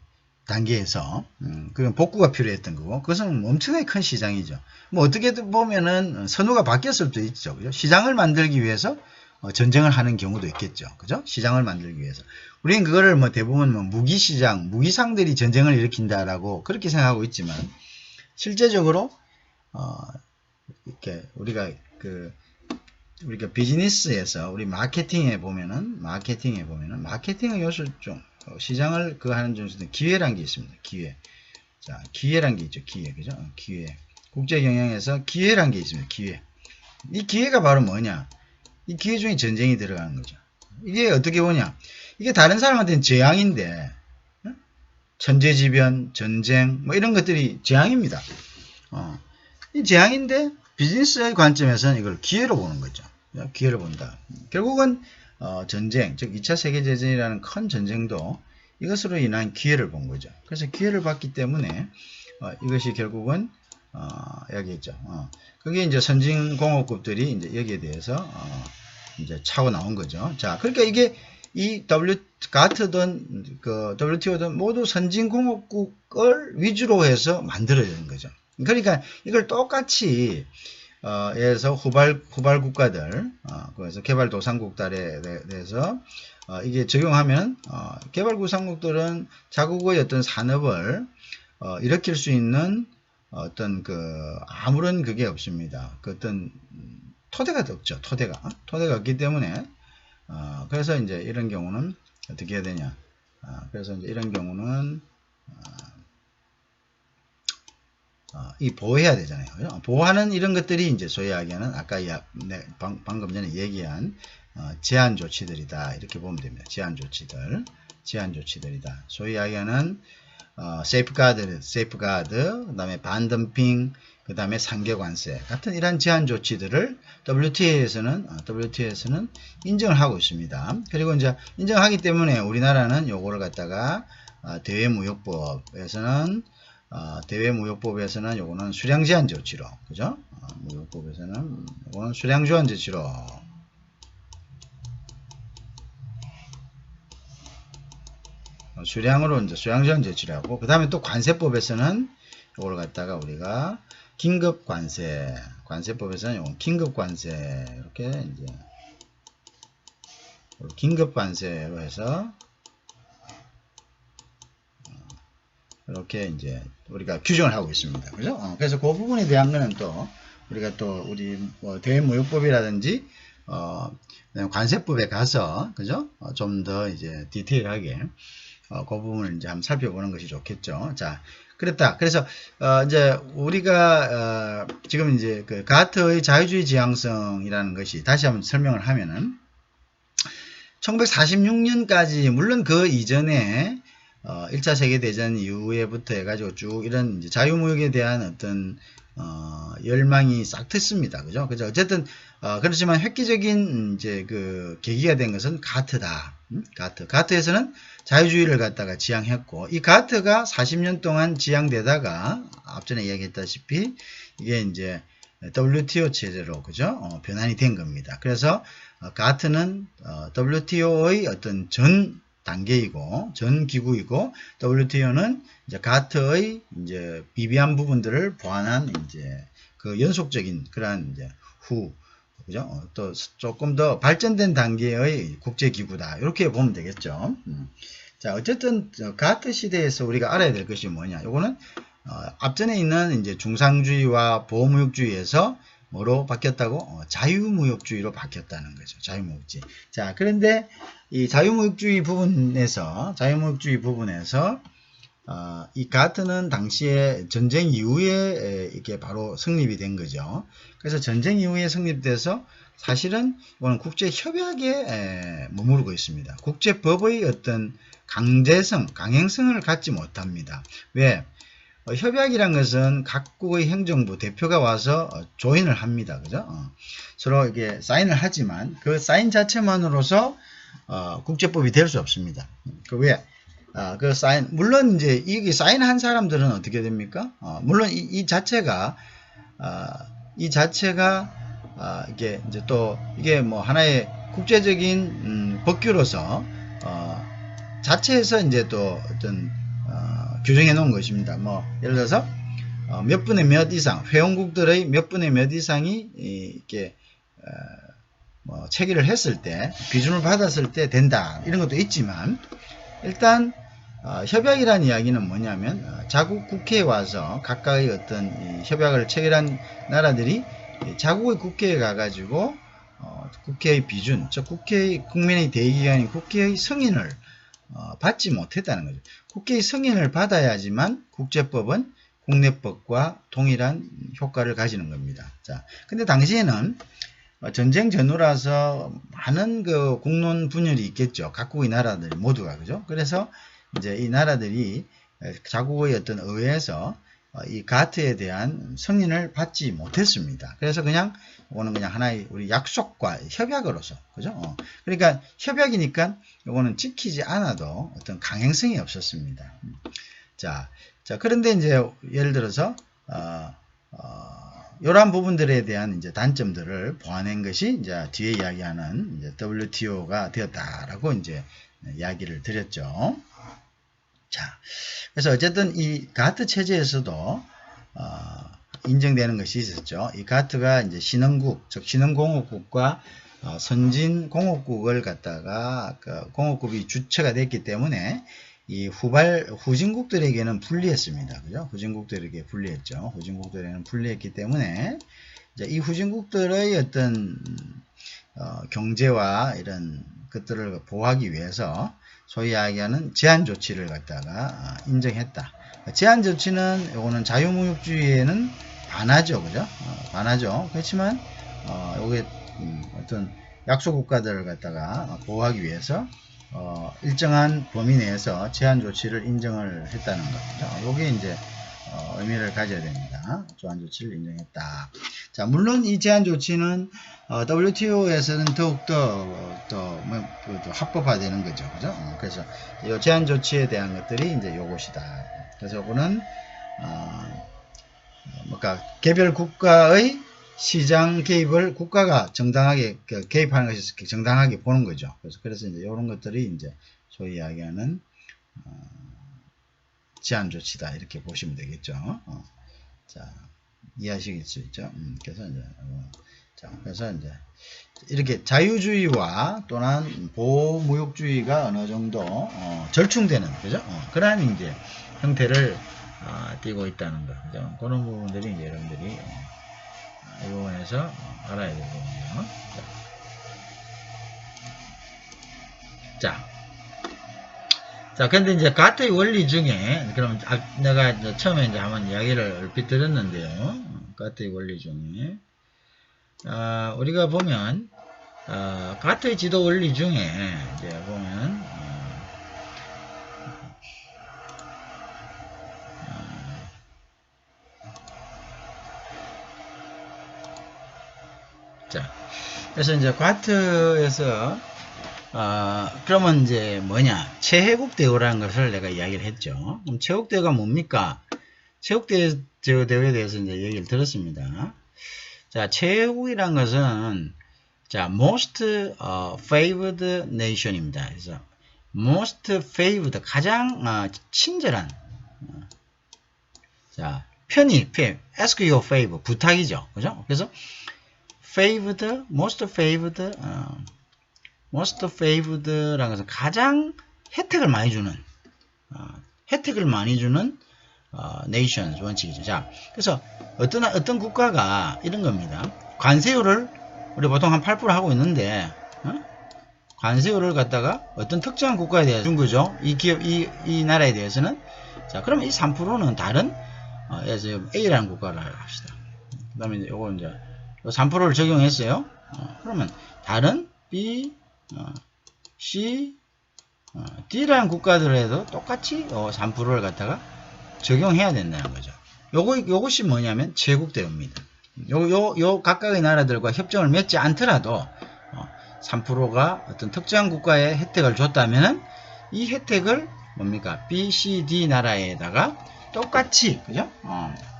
단계에서 그런 복구가 필요했던 거고 그것은 엄청나게 큰 시장이죠. 뭐 어떻게 보면은 선호가 바뀌었을 수도 있죠. 그죠? 시장을 만들기 위해서 전쟁을 하는 경우도 있겠죠. 그죠? 시장을 만들기 위해서. 우리는 그거를 뭐 대부분 무기시장, 무기상들이 전쟁을 일으킨다라고 그렇게 생각하고 있지만 실제적으로 이렇게 우리가 비즈니스에서 우리 마케팅에 보면은 마케팅의 요소 중 시장을 하는 중에서도 기회란 게 있습니다. 기회. 자, 기회란 게 있죠. 기회. 그죠? 기회. 국제 경영에서 기회란 게 있습니다. 기회. 이 기회가 바로 뭐냐? 이 기회 중에 전쟁이 들어가는 거죠. 이게 어떻게 보냐? 이게 다른 사람한테는 재앙인데, 천재지변, 전쟁, 뭐 이런 것들이 재앙입니다. 이 재앙인데, 비즈니스의 관점에서는 이걸 기회로 보는 거죠. 기회를 본다. 결국은, 전쟁, 즉 2차 세계대전이라는 큰 전쟁도 이것으로 인한 기회를 본 거죠. 그래서 기회를 봤기 때문에 이것이 결국은 여기 있죠. 그게 이제 선진공업국들이 이제 여기에 대해서 이제 차고 나온 거죠. 자, 그러니까 이게 이 가트든 WTO든 모두 선진공업국을 위주로 해서 만들어진 거죠. 그러니까 이걸 똑같이 에서 후발 국가들, 그래서 개발도상국들에 대해서 이게 적용하면 개발도상국들은 자국의 어떤 산업을 일으킬 수 있는 어떤 아무런 그게 없습니다. 어떤 토대가 없죠. 토대가 없기 때문에 그래서 이제 이런 경우는 어떻게 해야 되냐? 그래서 이제 이런 경우는 이 보호해야 되잖아요. 그죠? 보호하는 이런 것들이 이제 소위 이야기하는 아까 방금 전에 얘기한 제한 조치들이다. 이렇게 보면 됩니다. 제한 조치들이다. 소위 이야기하는 세이프가드, 그다음에 반덤핑, 그 다음에 상계관세 같은 이러한 제한 조치들을 WTO에서는 인정을 하고 있습니다. 그리고 이제 인정하기 때문에 우리나라는 요거를 갖다가 대외무역법에서는 요거는 수량 제한 조치로, 그죠? 무역법에서는 요거는 수량 제한 조치로 수량으로 이제 수량 제한 조치를 하고, 그 다음에 또 관세법에서는 요걸 갖다가 우리가 관세법에서는 요건 긴급관세, 이렇게 이제 긴급관세로 해서 이렇게 이제 우리가 규정을 하고 있습니다. 그죠? 그래서 그 부분에 대한 거는 또 우리가 또 우리 뭐 대외무역법이라든지 관세법에 가서, 그죠? 좀 더 이제 디테일하게 그 부분을 이제 한번 살펴보는 것이 좋겠죠. 자, 그랬다. 그래서 이제 우리가 지금 이제 그 가트의 자유주의 지향성이라는 것이 다시 한번 설명을 하면은 1946년까지 물론 그 이전에 1차 세계대전 이후에부터 해가지고 쭉 이런 이제 자유무역에 대한 어떤 열망이 싹 텄습니다. 그죠? 그죠? 어쨌든 그렇지만 획기적인 이제 그 계기가 된 것은 가트다. 가트에서는 자유주의를 갖다가 지향했고, 이 가트가 40년 동안 지향되다가 앞전에 이야기했다시피 이게 이제 WTO 체제로, 그죠? 변환이 된 겁니다. 그래서 가트는 WTO의 어떤 전 단계이고 전 기구이고, WTO는 이제 가트의 이제 미비한 부분들을 보완한 이제 그 연속적인 그러한 이제 그죠? 또 조금 더 발전된 단계의 국제기구다. 이렇게 보면 되겠죠. 자, 어쨌든 가트 시대에서 우리가 알아야 될 것이 뭐냐? 요거는 앞전에 있는 이제 중상주의와 보호무역주의에서 뭐로 바뀌었다고? 자유무역주의로 바뀌었다는 거죠. 자유무역주의. 자, 그런데 이 자유무역주의 부분에서 이 가트는 당시에 전쟁 이후에 이게 바로 성립이 된 거죠. 그래서 전쟁 이후에 성립돼서 사실은 이거는 국제협약에 머무르고 있습니다. 국제법의 어떤 강행성을 갖지 못합니다. 왜? 협약이란 것은 각국의 행정부 대표가 와서 조인을 합니다. 그죠? 서로 이게 사인을 하지만 그 사인 자체만으로서 국제법이 될 수 없습니다. 왜? 그 사인, 물론 이제 이 사인한 사람들은 어떻게 됩니까? 물론 이 자체가 이게 이제 또 이게 뭐 하나의 국제적인 법규로서 자체에서 이제 또 어떤 규정해 놓은 것입니다. 뭐 예를 들어서 몇 분의 몇 이상, 회원국들의 몇 분의 몇 이상이 이렇게 뭐 체결을 했을 때, 비준을 받았을 때 된다, 이런 것도 있지만, 일단 협약이라는 이야기는 뭐냐면 자국 국회에 와서 각각의 어떤 이 협약을 체결한 나라들이 자국의 국회에 가가지고 국회의 비준, 즉 국민의 대의기관인 국회의 승인을 받지 못했다는 거죠. 국회의 승인을 받아야지만 국제법은 국내법과 동일한 효과를 가지는 겁니다. 자, 근데 당시에는 전쟁 전후라서 많은 그 국론 분열이 있겠죠. 각국의 나라들 모두가, 그죠? 그래서 이제 이 나라들이 자국의 어떤 의회에서 이 가트에 대한 승인을 받지 못했습니다. 그래서 이거는 그냥 하나의 우리 약속과 협약으로서, 그죠? 그러니까 협약이니까 이거는 지키지 않아도 어떤 강행성이 없었습니다. 자, 그런데 이제 예를 들어서 이러한 부분들에 대한 이제 단점들을 보완한 것이 이제 뒤에 이야기하는 이제 WTO가 되었다라고 이제 이야기를 드렸죠. 자, 그래서 어쨌든 이 가트 체제에서도 인정되는 것이 있었죠. 이 가트가 이제 신흥국, 즉 신흥공업국과 선진공업국을 갖다가 공업국이 주체가 됐기 때문에 이 후진국들에게는 불리했습니다. 그죠? 후진국들에게 불리했죠. 후진국들에게는 불리했기 때문에 이제 이 후진국들의 어떤 경제와 이런 것들을 보호하기 위해서 소위 이야기하는 제한 조치를 갖다가 인정했다. 제한 조치는 요거는 자유무역주의에는 반하죠. 그죠? 반하죠. 그렇지만 요게 어떤 약소 국가들을 갖다가 보호하기 위해서 일정한 범위 내에서 제한 조치를 인정을 했다는 거죠. 요게 이제 의미를 가져야 됩니다. 제한 조치를 인정했다. 자, 물론 이 제한 조치는 WTO에서는 더욱더 합법화되는 거죠. 그죠? 그래서 이 제한 조치에 대한 것들이 이제 요것이다. 그래서 요거는 그러니까 개별 국가의 시장 개입을 국가가 정당하게 개입하는 것이 정당하게 보는 거죠. 그래서 이제 이런 것들이 이제 소위 이야기하는 제한 조치다 이렇게 보시면 되겠죠. 자, 이해하실 수 있죠. 그래서 이제 이렇게 자유주의와 또는 보호무역주의가 어느 정도 절충되는 그죠? 그러한 이제 형태를 띠고 있다는 거. 그죠? 그런 부분들이 이제 여러분들이 이 부분에서 알아야 되거든요. 자, 근데 이제 가트의 원리 중에, 그럼 내가 이제 처음에 이제 한번 이야기를 얼핏 드렸는데요. 가트의 원리 중에, 우리가 보면, 가트의 지도 원리 중에, 이제 보면, 자, 그래서 이제 가트에서, 그러면 이제 뭐냐, 최혜국 대우라는 것을 내가 이야기를 했죠. 그럼 최혜국 대우가 뭡니까? 최혜국 대우에 대해서 이제 얘기를 들었습니다. 자, 최혜국이란 것은, 자, most favored nation입니다. 그래서, most favored, 가장 친절한, 자, 편히, ask your favor, 부탁이죠. 그죠? 그래서, favored, most favored라는 것은 가장 혜택을 많이 주는 nations 원칙이죠. 자, 그래서 어떤 국가가 이런 겁니다. 관세율을 우리 보통 한 8% 하고 있는데 관세율을 갖다가 어떤 특정한 국가에 대해서 준 거죠. 이 나라에 대해서는. 자, 그러면 이 3%는 다른 A라는 국가를 합시다. 그 다음에 요거 이제 3%를 적용했어요. 그러면 다른 B, C, D라는 국가들에도 똑같이 3%를 갖다가 적용해야 된다는 거죠. 요것이 뭐냐면 제국 대우입니다. 요 각각의 나라들과 협정을 맺지 않더라도 3%가 어떤 특정한 국가에 혜택을 줬다면은 이 혜택을 뭡니까? B, C, D 나라에다가 똑같이 그죠?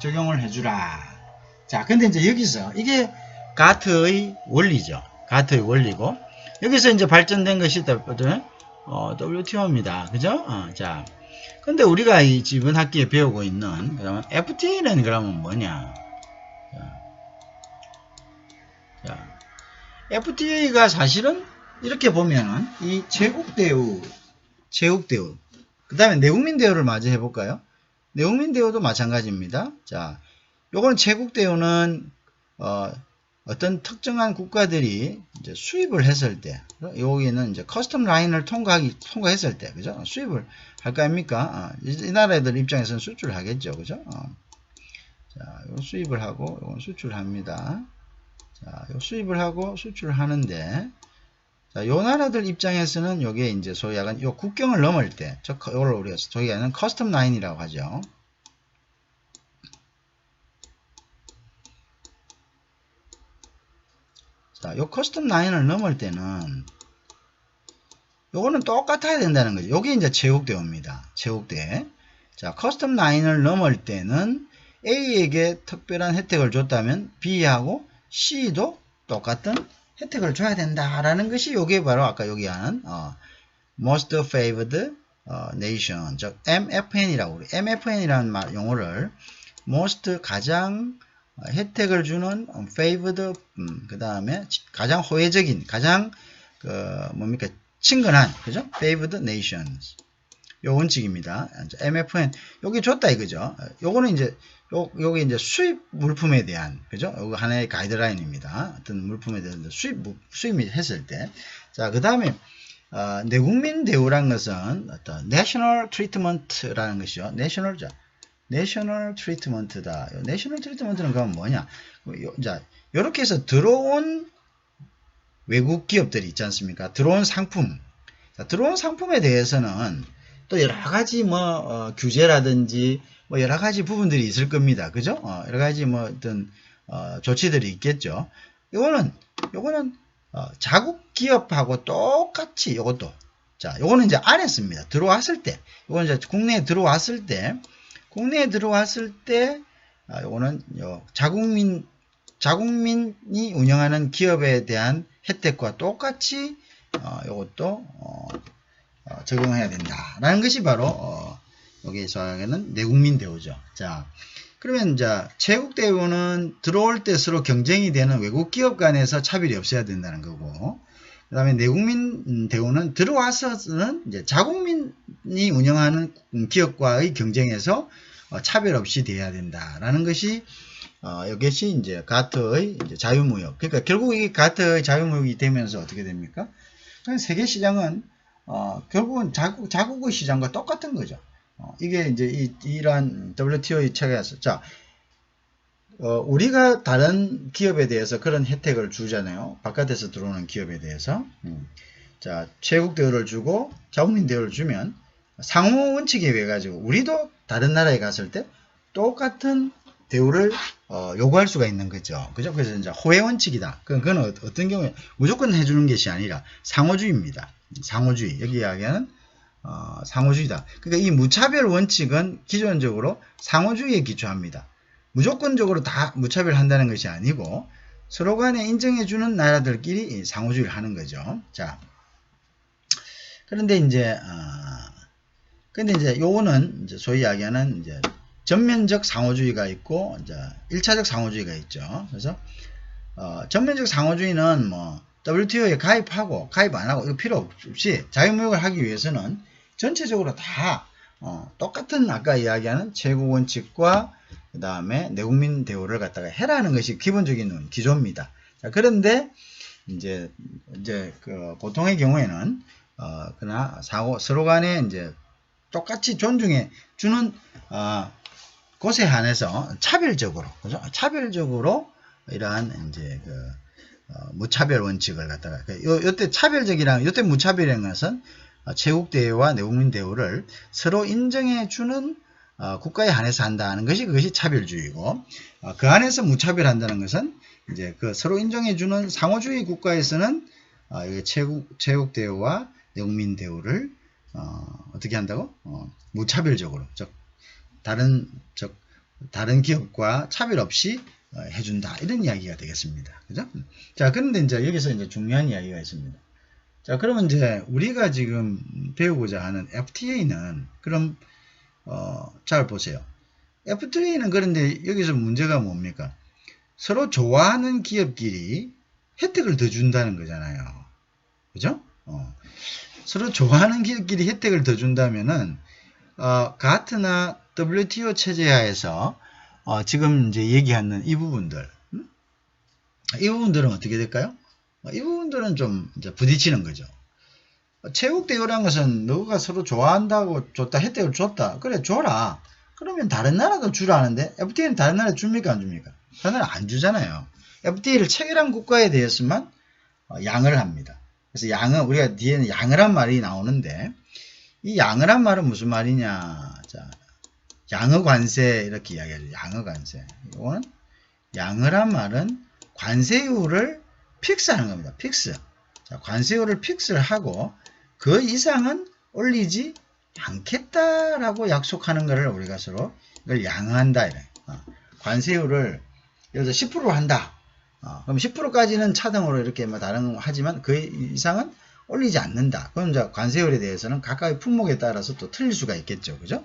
적용을 해주라. 자, 근데 이제 여기서 이게 가트의 원리죠. 가트의 원리고 여기서 이제 발전된 것이 WTO입니다. 그죠? 자, 근데 우리가 이 이번 학기에 배우고 있는 그러면 FTA는 그러면 뭐냐? 자, FTA가 사실은 이렇게 보면은 이 제국 대우, 그 다음에 내국민 대우를 마저 해볼까요? 내국민 대우도 마찬가지입니다. 자, 요거는 제국 대우는 어떤 특정한 국가들이 이제 수입을 했을 때, 여기는 이제 커스텀 라인을 통과했을 때, 그죠? 수입을 할 거 아닙니까? 이 나라들 입장에서는 수출을 하겠죠, 그죠? 자, 요 수입을 하고, 요건 수출을 합니다. 자, 요 수입을 하고 수출을 하는데, 자, 요 나라들 입장에서는 요게 이제 소위 약간 요 국경을 넘을 때, 요걸 우리가 저기 하는 커스텀 라인이라고 하죠. 자, 요 커스텀 라인을 넘을 때는 요거는 똑같아야 된다는 거죠. 요게 이제 제국대우입니다. 제국대. 자, 커스텀 라인을 넘을 때는 A에게 특별한 혜택을 줬다면 B하고 C도 똑같은 혜택을 줘야 된다라는 것이 요게 바로 아까 여기 하는 most favored nation, 즉 MFN이라고 우리 MFN이라는 용어를 most 가장 혜택을 주는 favored 그 다음에 가장 호혜적인 가장 뭡니까 친근한 그죠? favored nations 요 원칙입니다. MFN 여기 줬다 이거죠. 요거는 이제 요게 이제 수입 물품에 대한 그죠? 요거 하나의 가이드라인입니다. 어떤 물품에 대해서 수입이 했을 때 자 그 다음에 내국민 대우란 것은 어떤 national treatment라는 것이죠. 내셔널 트리트먼트다. 내셔널 트리트먼트는 그러면 뭐냐? 자, 요렇게 해서 들어온 외국 기업들이 있지 않습니까? 들어온 상품. 자, 들어온 상품에 대해서는 또 여러 가지 규제라든지 뭐 여러 가지 부분들이 있을 겁니다. 그죠? 여러 가지 뭐 어떤 조치들이 있겠죠. 요거는 자국 기업하고 똑같이 요것도 자, 요거는 이제 안에 씁니다. 들어왔을 때. 요거는 이제 국내에 들어왔을 때 요거는 자국민이 운영하는 기업에 대한 혜택과 똑같이 요것도 적용해야 된다라는 것이 바로 여기서는 내국민 대우죠. 자, 그러면 이제 체국 대우는 들어올 때 서로 경쟁이 되는 외국 기업 간에서 차별이 없어야 된다는 거고, 그 다음에 내국민 대우는 들어와서는 이제 자국민이 운영하는 기업과의 경쟁에서 차별 없이 돼야 된다라는 것이 이것이 이제 가트의 이제 자유무역. 그러니까 결국 이 가트의 자유무역이 되면서 어떻게 됩니까? 세계 시장은 결국은 자국의 시장과 똑같은 거죠. 이게 이제 이러한 WTO의 체계에서 자, 우리가 다른 기업에 대해서 그런 혜택을 주잖아요. 바깥에서 들어오는 기업에 대해서. 자, 체국 대우를 주고 자국민 대우를 주면 상호 원칙에 의해 가지고 우리도 다른 나라에 갔을 때 똑같은 대우를 요구할 수가 있는 거죠. 그죠? 그래서 이제 호혜 원칙이다. 그건 어떤 경우에 무조건 해주는 것이 아니라 상호주의입니다. 상호주의. 여기 이야기하는 상호주의다. 그러니까 이 무차별 원칙은 기본적으로 상호주의에 기초합니다. 무조건적으로 다 무차별한다는 것이 아니고 서로 간에 인정해주는 나라들끼리 상호주의를 하는 거죠. 자, 그런데 이제 요거는 이제 소위 이야기하는 이제 전면적 상호주의가 있고 이제 1차적 상호주의가 있죠. 그래서 전면적 상호주의는 뭐 WTO에 가입하고 가입 안 하고 이거 필요 없이 자유무역을 하기 위해서는 전체적으로 다 똑같은 아까 이야기하는 최고 원칙과 그 다음에 내국민 대우를 갖다가 해라는 것이 기본적인 기조입니다. 자, 그런데 이제 그 보통의 경우에는 그러나 서로 간에 이제 똑같이 존중해 주는 곳에 한해서 차별적으로, 그죠? 차별적으로 이러한 이제 그 무차별 원칙을 갖다가 요때 차별적이랑 요때 무차별이라는 것은 체국 대우와 내국민 대우를 서로 인정해 주는 국가에 한해서 한다는 것이 그것이 차별주의고, 그 안에서 무차별한다는 것은 이제 그 서로 인정해 주는 상호주의 국가에서는 체국 대우와 내국민 대우를 어떻게 한다고? 무차별적으로, 다른 기업과 차별 없이 해준다. 이런 이야기가 되겠습니다. 그죠? 자, 그런데 이제 여기서 이제 중요한 이야기가 있습니다. 자, 그러면 이제 우리가 지금 배우고자 하는 FTA는 그럼 잘 보세요. FTA는 그런데 여기서 문제가 뭡니까? 서로 좋아하는 기업끼리 혜택을 더 준다는 거잖아요. 그죠? 서로 좋아하는 기업끼리 혜택을 더 준다면은 가트나 WTO 체제하에서 지금 이제 얘기하는 이 부분들, 이 부분들은 어떻게 될까요? 이 부분들은 좀 이제 부딪히는 거죠. 체국 대우라는 것은 너가 서로 좋아한다고 줬다, 혜택을 줬다. 그래, 줘라. 그러면 다른 나라도 주라는데 FTA는 다른 나라에 줍니까, 안 줍니까? 다른 나라 안 주잖아요. FTA를 체결한 국가에 대해서만 양을 합니다. 그래서 양은 우리가 뒤에는 양을한 말이 나오는데 이 양을한 말은 무슨 말이냐? 자, 양의 관세 이렇게 이야기하죠. 양의 관세. 이거는 양을한 말은 관세율을 픽스하는 겁니다. 픽스. 자, 관세율을 픽스를 하고 그 이상은 올리지 않겠다라고 약속하는 것을 우리가 서로 이걸 양한다. 이래. 관세율을 예를 들어 10%로 한다. 그럼 10%까지는 차등으로 이렇게 뭐 다른 거 하지만 그 이상은 올리지 않는다. 그럼 이제 관세율에 대해서는 각각의 품목에 따라서 또 틀릴 수가 있겠죠. 그죠?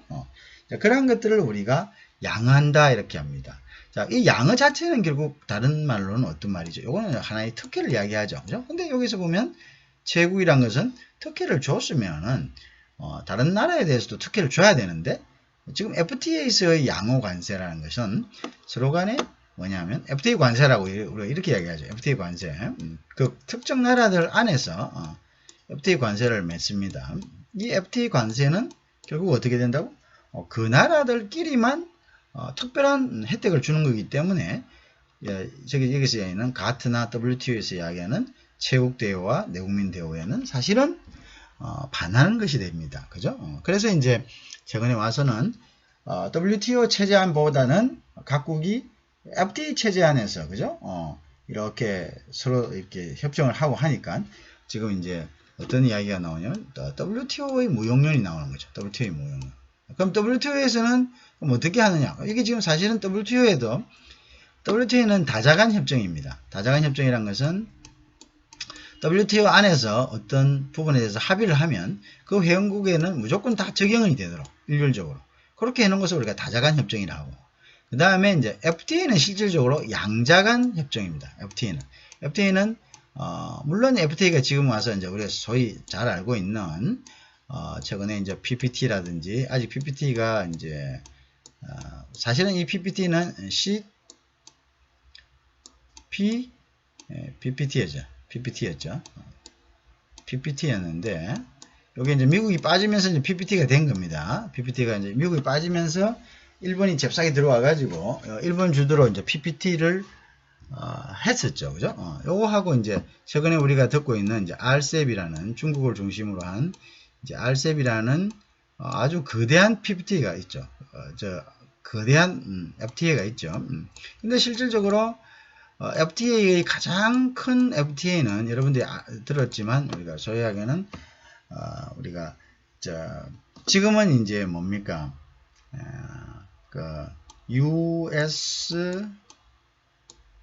자, 그런 것들을 우리가 양한다 이렇게 합니다. 자, 이 양어 자체는 결국 다른 말로는 어떤 말이죠? 이거는 하나의 특혜를 이야기하죠. 그죠? 근데 여기서 보면 체국이란 것은 특혜를 줬으면은 다른 나라에 대해서도 특혜를 줘야 되는데 지금 FTA에서의 양호 관세라는 것은 서로 간에 뭐냐면 FTA 관세라고 우리가 이렇게 이야기하죠. FTA 관세. 그 특정 나라들 안에서 FTA 관세를 맺습니다. 이 FTA 관세는 결국 어떻게 된다고? 그 나라들끼리만 특별한 혜택을 주는 거기 때문에 여기서 이야기하는 가트나 WTO에서 이야기하는 체국 대우와 내국민 대우에는 사실은 반하는 것이 됩니다. 그죠? 그래서 이제 최근에 와서는 WTO 체제 안보다는 각국이 FTA 체제 안에서 그죠? 이렇게 서로 이렇게 협정을 하고 하니까 지금 이제 어떤 이야기가 나오냐면 WTO의 무용론이 나오는 거죠. WTO의 무용론. 그럼 WTO에서는 어떻게 하느냐? 이게 지금 사실은 WTO는 다자간 협정입니다. 다자간 협정이란 것은 WTO 안에서 어떤 부분에 대해서 합의를 하면 그 회원국에는 무조건 다 적용이 되도록 일률적으로 그렇게 해놓은 것을 우리가 다자간 협정이라고 하고, 그 다음에 이제 FTA는 실질적으로 양자간 협정입니다. FTA는 물론 FTA가 지금 와서 이제 우리가 소위 잘 알고 있는 최근에 이제 PPT라든지 아직 PPT가 이제 사실은 이 PPT는 PPT였는데 요게 이제 미국이 빠지면서 이제 PPT가 된 겁니다. PPT가 이제 미국이 빠지면서 일본이 잽싸게 들어와 가지고 일본 주도로 이제 PPT를 했었죠. 그죠? 요거하고 이제 최근에 우리가 듣고 있는 이제 RCEP이라는 중국을 중심으로 한 이제 RCEP이라는 아주 거대한 PPT가 있죠. 거대한 FTA가 있죠. 근데 실질적으로 FTA의 가장 큰 FTA는 여러분들이 들었지만 우리가 소유하게는 우리가 지금은 이제 뭡니까? 그 US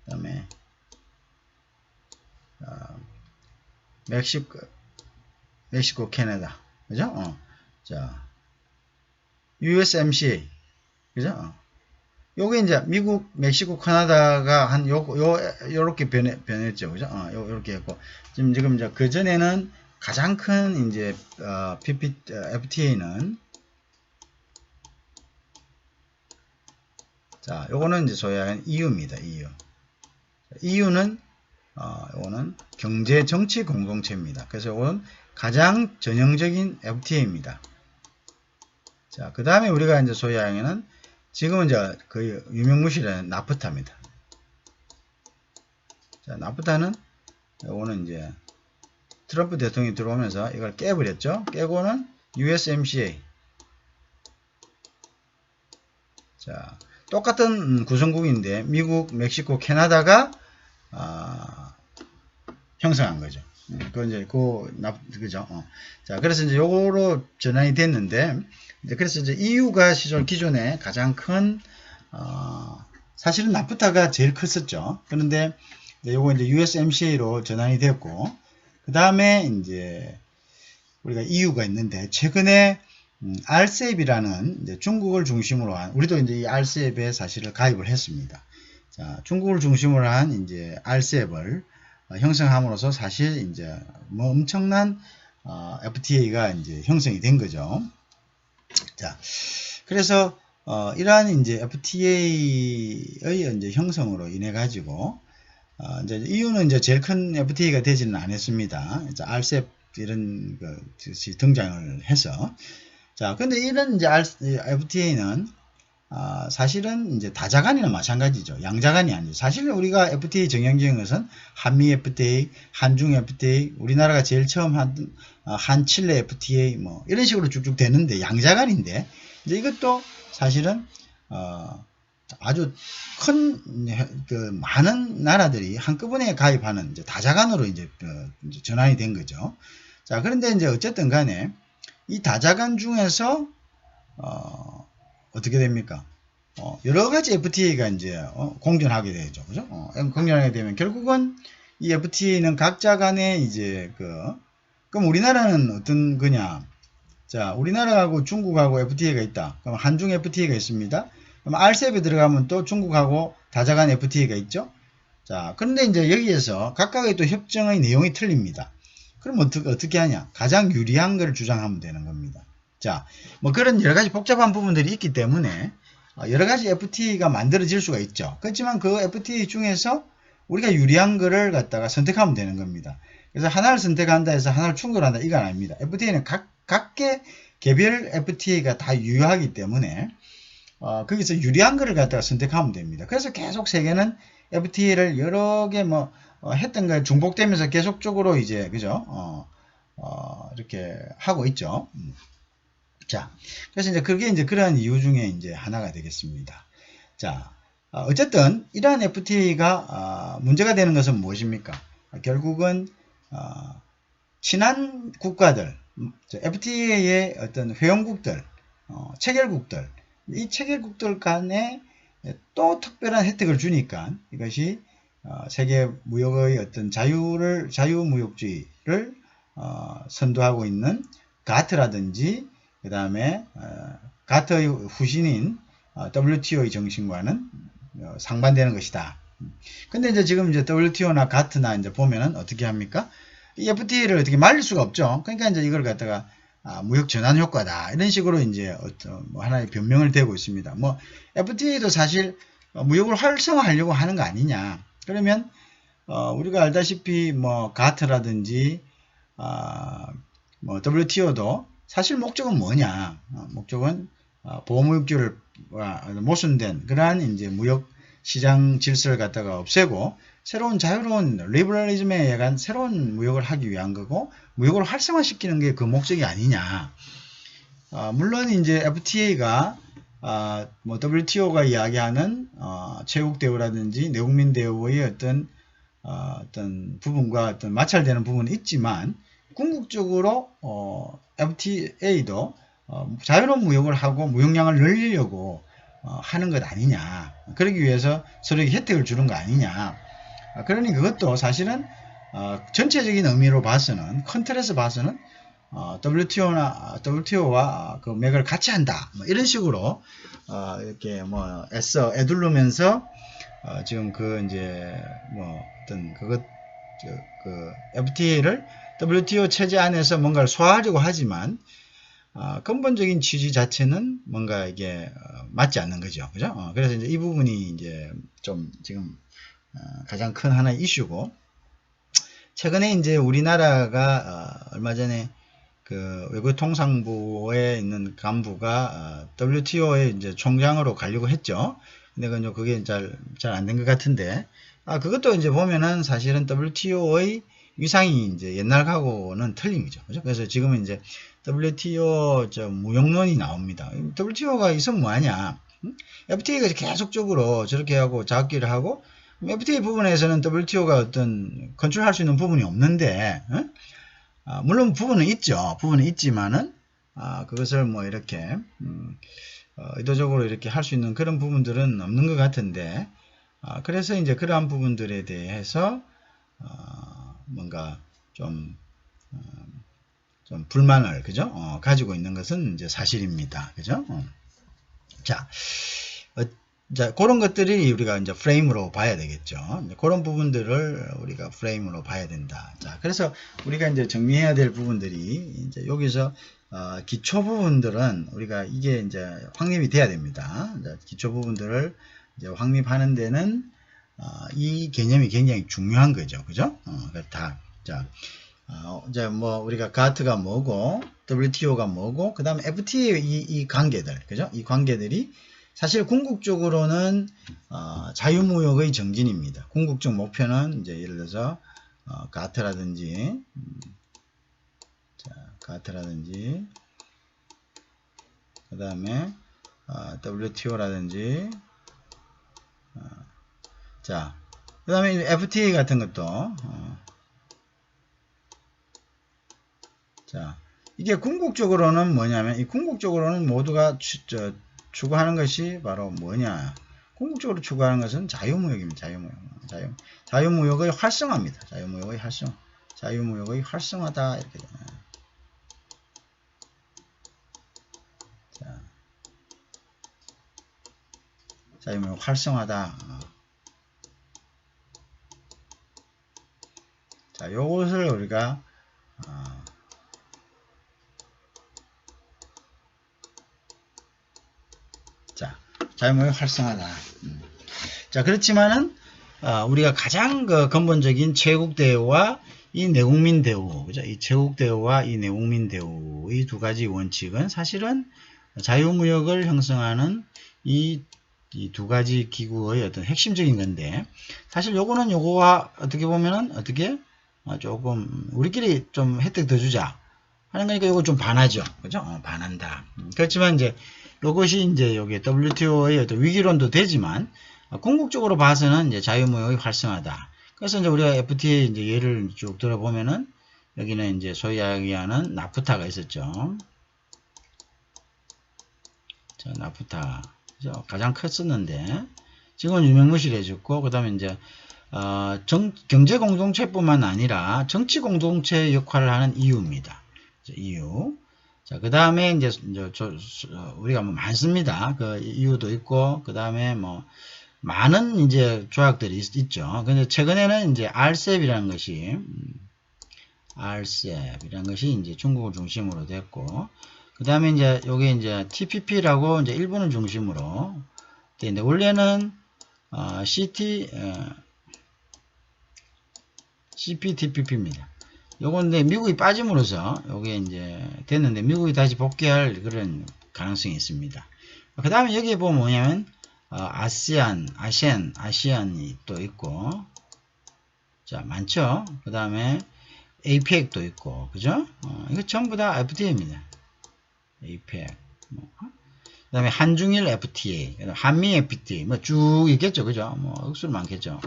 그다음에 멕시코 캐나다 그죠? 자 USMCA 그죠? 요게 이제 미국, 멕시코, 캐나다가 한 요렇게 변했죠. 그죠? 요렇게 했고 지금 이제 그 전에는 가장 큰 이제 FTA는 자, 요거는 이제 소위 EU입니다. EU는 요거는 경제 정치 공동체입니다. 그래서 요거는 가장 전형적인 FTA입니다. 자, 그 다음에 우리가 이제 소위하는 지금은 이제 그 유명무실한 나프타입니다. 자, 나프타는 요거는 이제 트럼프 대통령이 들어오면서 이걸 깨버렸죠. 깨고는 USMCA. 자, 똑같은 구성국인데 미국, 멕시코, 캐나다가 형성한 거죠. 그죠? 자, 그래서 이제 요거로 전환이 됐는데, 그래서 이제 EU가 기존에 가장 큰, 사실은 나프타가 제일 컸었죠. 그런데, 요거 이제 USMCA로 전환이 됐고, 그 다음에 이제, 우리가 EU가 있는데, 최근에, RCEP이라는 이제 중국을 중심으로 한, 우리도 이제 이 RCEP에 사실을 가입을 했습니다. 자, 중국을 중심으로 한 이제 RCEP을 형성함으로써 사실 이제 뭐 엄청난 FTA가 이제 형성이 된 거죠. 자, 그래서 이러한 이제 FTA의 이제 형성으로 인해 가지고 이제 EU는 이제 제일 큰 FTA가 되지는 않았습니다. 이제 RCEP 이런 것이 등장을 해서 자, 근데 이런 이제 FTA는 사실은 이제 다자간이나 마찬가지죠. 양자간이 아니죠. 사실은 우리가 FTA 정형적인 것은 한미 FTA, 한중 FTA, 우리나라가 제일 처음 한 한칠레 FTA 뭐 이런 식으로 쭉쭉 되는데 양자간인데 이제 이것도 사실은 아주 큰 많은 나라들이 한꺼번에 가입하는 이제 다자간으로 이제 전환이 된 거죠. 자, 그런데 이제 어쨌든 간에 이 다자간 중에서 어떻게 됩니까? 여러 가지 FTA가 이제 공존하게 되죠. 그죠? 공존하게 되면 결국은 이 FTA는 각자 간에 이제 그럼 우리나라는 어떤 거냐? 자, 우리나라하고 중국하고 FTA가 있다. 그럼 한중 FTA가 있습니다. 그럼 RCEP에 들어가면 또 중국하고 다자간 FTA가 있죠. 자, 그런데 이제 여기에서 각각의 또 협정의 내용이 틀립니다. 그럼 어떻게 하냐? 가장 유리한 걸 주장하면 되는 겁니다. 자, 뭐 그런 여러 가지 복잡한 부분들이 있기 때문에 여러 가지 FTA가 만들어질 수가 있죠. 그렇지만 그 FTA 중에서 우리가 유리한 거를 갖다가 선택하면 되는 겁니다. 그래서 하나를 선택한다 해서 하나를 충돌한다 이건 아닙니다. FTA는 각계 개별 FTA가 다 유효하기 때문에 거기서 유리한 거를 갖다가 선택하면 됩니다. 그래서 계속 세계는 FTA를 여러 개 했던 걸 중복되면서 계속적으로 이제 그죠? 이렇게 하고 있죠. 자, 그래서 이제 그게 이제 그러한 이유 중에 이제 하나가 되겠습니다. 자, 어쨌든 이러한 FTA가 문제가 되는 것은 무엇입니까? 결국은 친한 국가들, FTA의 어떤 회원국들, 체결국들, 이 체결국들 간에 또 특별한 혜택을 주니까 이것이 세계 무역의 어떤 자유무역주의를 선도하고 있는 가트라든지 그 다음에 가트의 후신인 WTO의 정신과는 상반되는 것이다. 근데 이제 지금 이제 WTO나 가트나 이제 보면은 어떻게 합니까? 이 FTA를 어떻게 말릴 수가 없죠. 그러니까 이제 이걸 갖다가 무역 전환 효과다 이런 식으로 이제 뭐 하나의 변명을 대고 있습니다. 뭐 FTA도 사실 무역을 활성화하려고 하는 거 아니냐. 그러면 우리가 알다시피 뭐 가트라든지 뭐 WTO도 사실 목적은 뭐냐? 목적은 보호무역주의를 모순된 그러한 이제 무역 시장 질서를 갖다가 없애고 새로운 자유로운 리버럴리즘에 의한 새로운 무역을 하기 위한 거고 무역을 활성화시키는 게 그 목적이 아니냐. 물론 이제 FTA가 뭐 WTO가 이야기하는 체국 대우라든지 내국민 대우의 어떤 부분과 어떤 마찰되는 부분은 있지만 궁극적으로 FTA도 자유로운 무역을 하고 무역량을 늘리려고 하는 것 아니냐. 그러기 위해서 서로에게 혜택을 주는 거 아니냐. 그러니 그것도 사실은 전체적인 의미로 봐서는 큰 틀에서 봐서는 WTO와 그 맥을 같이 한다. 뭐 이런 식으로 이렇게 뭐 애두르면서 지금 그 이제 뭐 어떤 그 FTA를 WTO 체제 안에서 뭔가를 소화하려고 하지만 근본적인 취지 자체는 뭔가 이게 맞지 않는 거죠. 그죠? 그래서 이제 이 부분이 이제 좀 지금 가장 큰 하나의 이슈고, 최근에 이제 우리나라가 얼마 전에 그 외교통상부에 있는 간부가 WTO의 이제 총장으로 가려고 했죠. 근데 그게 잘 안 된 것 같은데, 그것도 이제 보면은 사실은 WTO의 위상이 이제 옛날하고는 틀린 거죠. 그죠? 그래서 지금은 이제 WTO 무역론이 나옵니다. WTO가 있으면 뭐하냐? FTA가 계속적으로 저렇게 하고 자극기를 하고, FTA 부분에서는 WTO가 어떤 컨트롤할 수 있는 부분이 없는데, 물론 부분은 있죠. 부분은 있지만은 그것을 뭐 이렇게 의도적으로 이렇게 할 수 있는 그런 부분들은 없는 것 같은데, 그래서 이제 그러한 부분들에 대해서 뭔가 좀 불만을 그죠? 가지고 있는 것은 이제 사실입니다. 그죠? 자, 그런 것들이 우리가 이제 프레임으로 봐야 되겠죠. 그런 부분들을 우리가 프레임으로 봐야 된다. 자, 그래서 우리가 이제 정리해야 될 부분들이 이제 여기서 기초 부분들은 우리가 이게 이제 확립이 돼야 됩니다. 기초 부분들을 이제 확립하는 데는 이 개념이 굉장히 중요한 거죠. 그죠? 다. 자, 이제 뭐 우리가 가트가 뭐고 WTO가 뭐고 그 다음에 FTA 이 관계들, 그죠? 이 관계들이 사실 궁극적으로는 자유무역의 정진입니다. 궁극적 목표는 이제 예를 들어서 가트라든지 가트라든지 그 다음에 WTO라든지 자, 그 다음에 FTA 같은 것도 자, 이게 궁극적으로는 뭐냐면 이 궁극적으로는 모두가 추구하는 것이 바로 뭐냐? 궁극적으로 추구하는 것은 자유무역입니다. 자유무역의 활성화입니다. 자유무역의 활성화다 이렇게 되나요? 자, 자유무역 활성화다. 자, 요것을 우리가 자유무역 활성화다. 자, 그렇지만은 우리가 가장 근본적인 체국 대우와 이 내국민 대우, 그죠? 이 체국 대우와 이 내국민 대우 이 두 가지 원칙은 사실은 자유무역을 형성하는 이 두 가지 기구의 어떤 핵심적인 건데, 사실 요거와 어떻게 보면은 어떻게 조금 우리끼리 좀 혜택 더 주자. 하는 거니까 이거 좀 반하죠. 그죠? 반한다. 그렇지만 이제 이것이 이제 여기 WTO의 어떤 위기론도 되지만 궁극적으로 봐서는 이제 자유무역이 활성화다. 그래서 이제 우리가 FTA 이제 예를 쭉 들어보면은 여기는 이제 소위 이야기하는 나프타가 있었죠. 자, 나프타. 그죠? 가장 컸었는데 지금은 유명무실해졌고, 그 다음에 이제 경제 공동체뿐만 아니라 정치 공동체 역할을 하는 EU입니다. EU. 자, 그 다음에 이제 우리가 뭐 많습니다. 그 EU도 있고, 그 다음에 뭐 많은 이제 조약들이 있죠. 근데 최근에는 이제 RCEP이라는 것이 이제 중국을 중심으로 됐고, 그 다음에 이제 요게 이제 TPP라고 이제 일본을 중심으로 되는데, 원래는 CPTPP입니다. 요건데 미국이 빠짐으로써 요게 이제 됐는데, 미국이 다시 복귀할 그런 가능성이 있습니다. 그 다음에 여기에 보면 뭐냐면 아시안이 또 있고, 자, 많죠. 그 다음에 APEC도 있고, 그죠? 이거 전부 다 FTA입니다. APEC. 그 다음에 한중일 FTA, 한미 FTA, 뭐 쭉 있겠죠, 그죠? 뭐 억수로 많겠죠.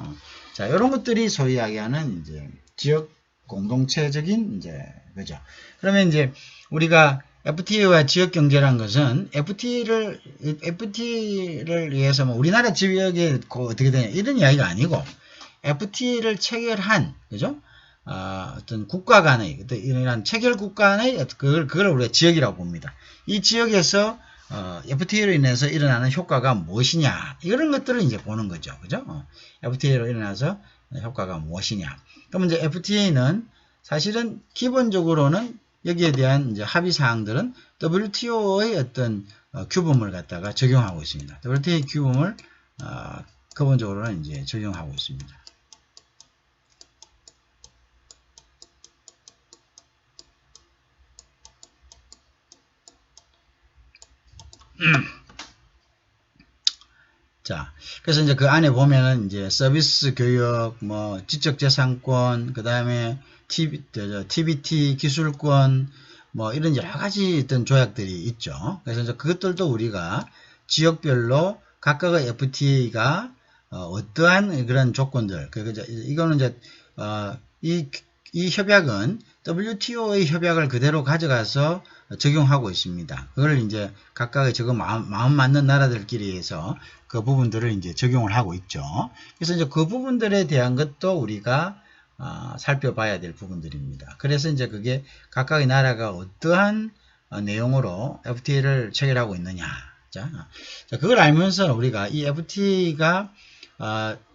자, 이런 것들이 소위 이야기하는 이제 지역 공동체적인 이제 그죠? 그러면 이제 우리가 FTA와 지역 경제란 것은 FTA를 위해서 뭐 우리나라 지역에 어떻게 되냐 이런 이야기가 아니고, FTA를 체결한 그죠? 어떤 국가 간의 이런 체결 국가 간의 그걸 우리가 지역이라고 봅니다. 이 지역에서 FTA로 인해서 일어나는 효과가 무엇이냐, 이런 것들을 이제 보는 거죠. 그죠? FTA로 일어나서 효과가 무엇이냐. 그러면 이제 FTA는 사실은 기본적으로는 여기에 대한 이제 합의 사항들은 WTO의 어떤 규범을 갖다가 적용하고 있습니다. WTO 규범을 기본적으로는 이제 적용하고 있습니다. 자, 그래서 이제 그 안에 보면은 이제 서비스 교역, 뭐 지적재산권, 그 다음에 TBT 기술권, 뭐 이런 여러 가지 어떤 조약들이 있죠. 그래서 이제 그것들도 우리가 지역별로 각각의 FTA가 어떠한 그런 조건들, 이거는 이제 이 협약은 WTO의 협약을 그대로 가져가서 적용하고 있습니다. 그걸 이제 각각의 마음 맞는 나라들끼리 해서 그 부분들을 이제 적용을 하고 있죠. 그래서 이제 그 부분들에 대한 것도 우리가 살펴봐야 될 부분들입니다. 그래서 이제 그게 각각의 나라가 어떠한 내용으로 FTA를 체결하고 있느냐. 자, 그걸 알면서 우리가 이 FTA가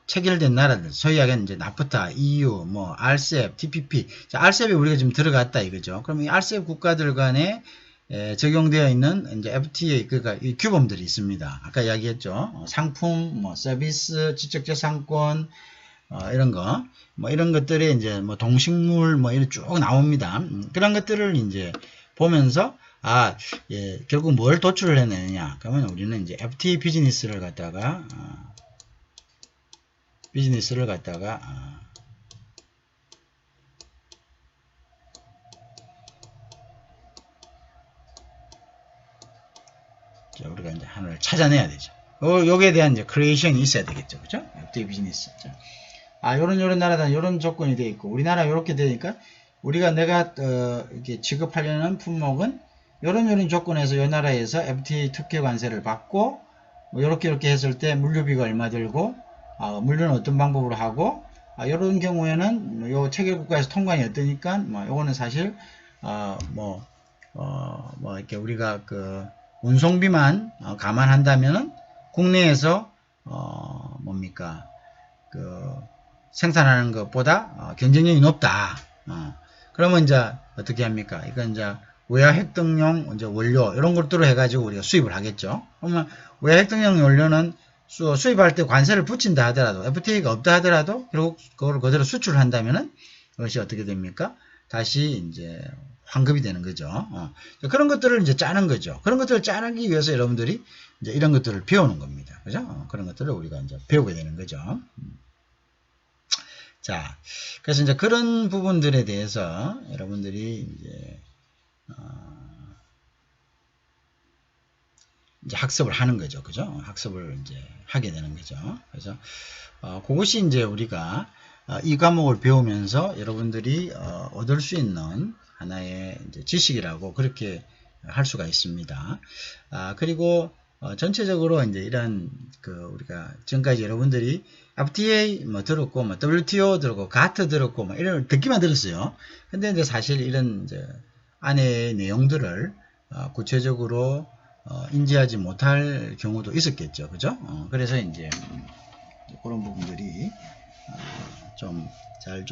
체결된 나라들, 소위 이야기하는 이제 나프타, EU, 뭐 RCEP, TPP. 자, RCEP에 우리가 지금 들어갔다 이거죠. 그럼 이 RCEP 국가들 간에 적용되어 있는 이제 FTA, 그러니까 이 규범들이 있습니다. 아까 이야기했죠. 상품, 뭐 서비스, 지적재산권, 이런 거, 뭐 이런 것들이 이제 뭐 동식물, 뭐 이런 쭉 나옵니다. 그런 것들을 이제 보면서 예, 결국 뭘 도출을 해내느냐? 그러면 우리는 이제 FTA 비즈니스를 갖다가 자, 우리가 이제 하나를 찾아내야 되죠. 요게 대한 이제 크리에이션이 있어야 되겠죠. 그죠? FTA 비즈니스. 요런 나라는 요런 조건이 되어 있고, 우리나라 요렇게 되니까, 내가 이렇게 지급하려는 품목은 요런 조건에서 요 나라에서 FTA 특혜 관세를 받고, 뭐 요렇게 했을 때 물류비가 얼마 들고, 물류는 어떤 방법으로 하고, 요런 경우에는 요 체결 국가에서 통관이 어떠니까, 뭐 요거는 사실 이렇게 우리가 그 운송비만 감안한다면은 국내에서 생산하는 것보다 경쟁력이 높다. 그러면 이제 어떻게 합니까? 이건 이제 외화 획득용 이제 원료 이런 것들로 해가지고 우리가 수입을 하겠죠. 그러면 외화 획득용 원료는 수입할 때 관세를 붙인다 하더라도, FTA가 없다 하더라도 결국 그걸 그대로 수출을 한다면은 그것이 어떻게 됩니까? 다시 이제 환급이 되는 거죠. 그런 것들을 이제 짜는 거죠. 그런 것들을 짜기 위해서 여러분들이 이제 이런 것들을 배우는 겁니다. 그죠? 그런 것들을 우리가 이제 배우게 되는 거죠. 자, 그래서 이제 그런 부분들에 대해서 여러분들이 이제 이제 학습을 하는 거죠. 그죠? 학습을 이제 하게 되는 거죠. 그래서 그것이 이제 우리가 이 과목을 배우면서 여러분들이 얻을 수 있는 하나의 이제 지식이라고 그렇게 할 수가 있습니다. 그리고 전체적으로 이제 이런 우리가 지금까지 여러분들이 FTA 뭐 들었고, 뭐 WTO 들었고, GATT 들었고, 뭐 이런 듣기만 들었어요. 근데 이제 사실 이런 이제 안의 내용들을 구체적으로 인지하지 못할 경우도 있었겠죠. 그죠? 그래서 이제 그런 부분들이 좀 잘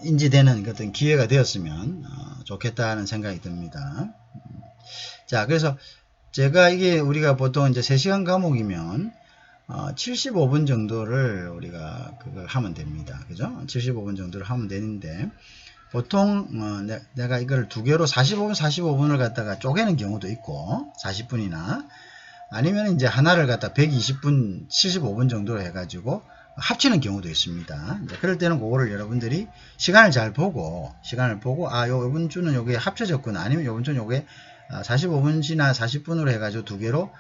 인지되는 어떤 기회가 되었으면 좋겠다는 생각이 듭니다. 자, 그래서 제가 이게 우리가 보통 이제 3시간 과목이면 75분 정도를 우리가 그걸 하면 됩니다. 그죠? 75분 정도를 하면 되는데 보통 내가 이걸 두 개로 45분을 갖다가 쪼개는 경우도 있고 40분이나 아니면 이제 하나를 갖다 120분 75분 정도로 해가지고 합치는 경우도 있습니다. 이제 그럴 때는 그거를 여러분들이 시간을 보고 요번 주는 요게 합쳐졌구나, 아니면 요번 주는 요게 45분이나 40분으로 해가지고 두 개로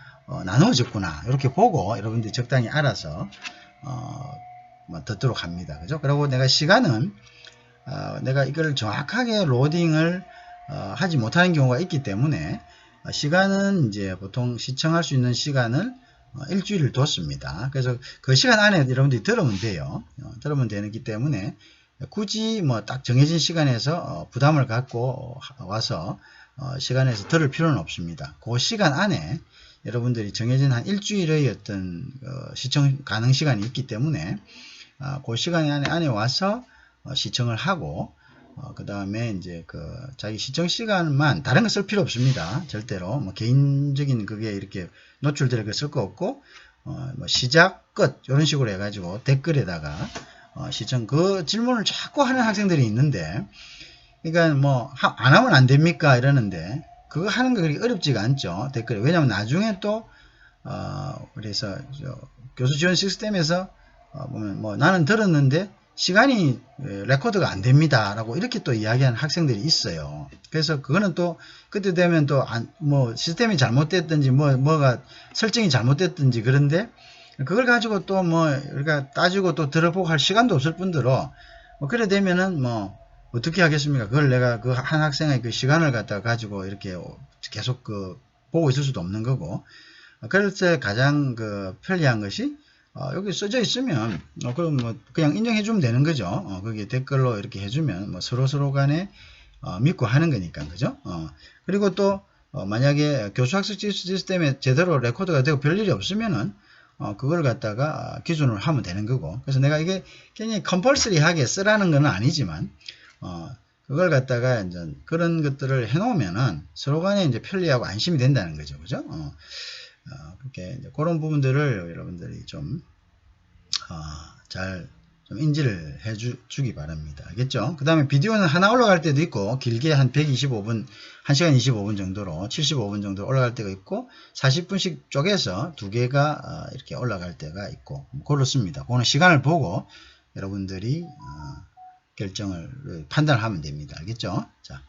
나누어졌구나, 이렇게 보고 여러분들이 적당히 알아서 듣도록 합니다. 그죠? 그리고 내가 시간은 내가 이걸 정확하게 로딩을 하지 못하는 경우가 있기 때문에 시간은 이제 보통 시청할 수 있는 시간을 일주일을 뒀습니다. 그래서 그 시간 안에 여러분들이 들으면 돼요. 들으면 되기 때문에 굳이 뭐 딱 정해진 시간에서 부담을 갖고 와서 시간에서 들을 필요는 없습니다. 그 시간 안에 여러분들이 정해진 한 일주일의 어떤 시청 가능 시간이 있기 때문에 그 시간 안에 와서 시청을 하고 그 다음에 이제 자기 시청 시간만 다른 거 쓸 필요 없습니다. 절대로 뭐 개인적인 그게 이렇게 노출될 거 쓸 거 없고 뭐 시작 끝 이런 식으로 해가지고 댓글에다가 시청 그 질문을 자꾸 하는 학생들이 있는데, 그러니까 뭐 안 하면 안 됩니까 이러는데 그거 하는 거 그렇게 어렵지가 않죠. 댓글에. 왜냐면 나중에 또 그래서 교수 지원 시스템에서 보면 뭐 나는 들었는데 시간이 레코드가 안 됩니다 라고 이렇게 또 이야기하는 학생들이 있어요. 그래서 그거는 또 그때 되면 또 뭐 시스템이 잘못됐든지 뭐가 설정이 잘못됐든지, 그런데 그걸 가지고 또 뭐 우리가 따지고 또 들어보고 할 시간도 없을 뿐더러 뭐 그래 되면은 뭐 어떻게 하겠습니까? 그걸 내가 그 한 학생의 그 시간을 갖다 가지고 이렇게 계속 보고 있을 수도 없는 거고, 그럴 때 가장 편리한 것이 여기 써져 있으면 그럼 뭐 그냥 인정해 주면 되는 거죠. 거기에 댓글로 이렇게 해주면 뭐 서로 간에 믿고 하는 거니까, 그죠? 그리고 또 만약에 교수학습 시스템에 제대로 레코드가 되고 별일이 없으면은 그걸 갖다가 기준으로 하면 되는 거고. 그래서 내가 이게 굉장히 컴펄서리하게 쓰라는 건 아니지만 그걸 갖다가 이제 그런 것들을 해 놓으면은 서로 간에 이제 편리하고 안심이 된다는 거죠. 그죠? 그렇게 이제 그런 부분들을 여러분들이 좀 인지를 해 주기 바랍니다. 알겠죠? 그 다음에 비디오는 하나 올라갈 때도 있고, 길게 한 125분, 1시간 25분 정도로 75분 정도 올라갈 때가 있고, 40분씩 쪼개서 두 개가 이렇게 올라갈 때가 있고, 그렇습니다. 그거는 시간을 보고 여러분들이 판단을 하면 됩니다. 알겠죠? 자.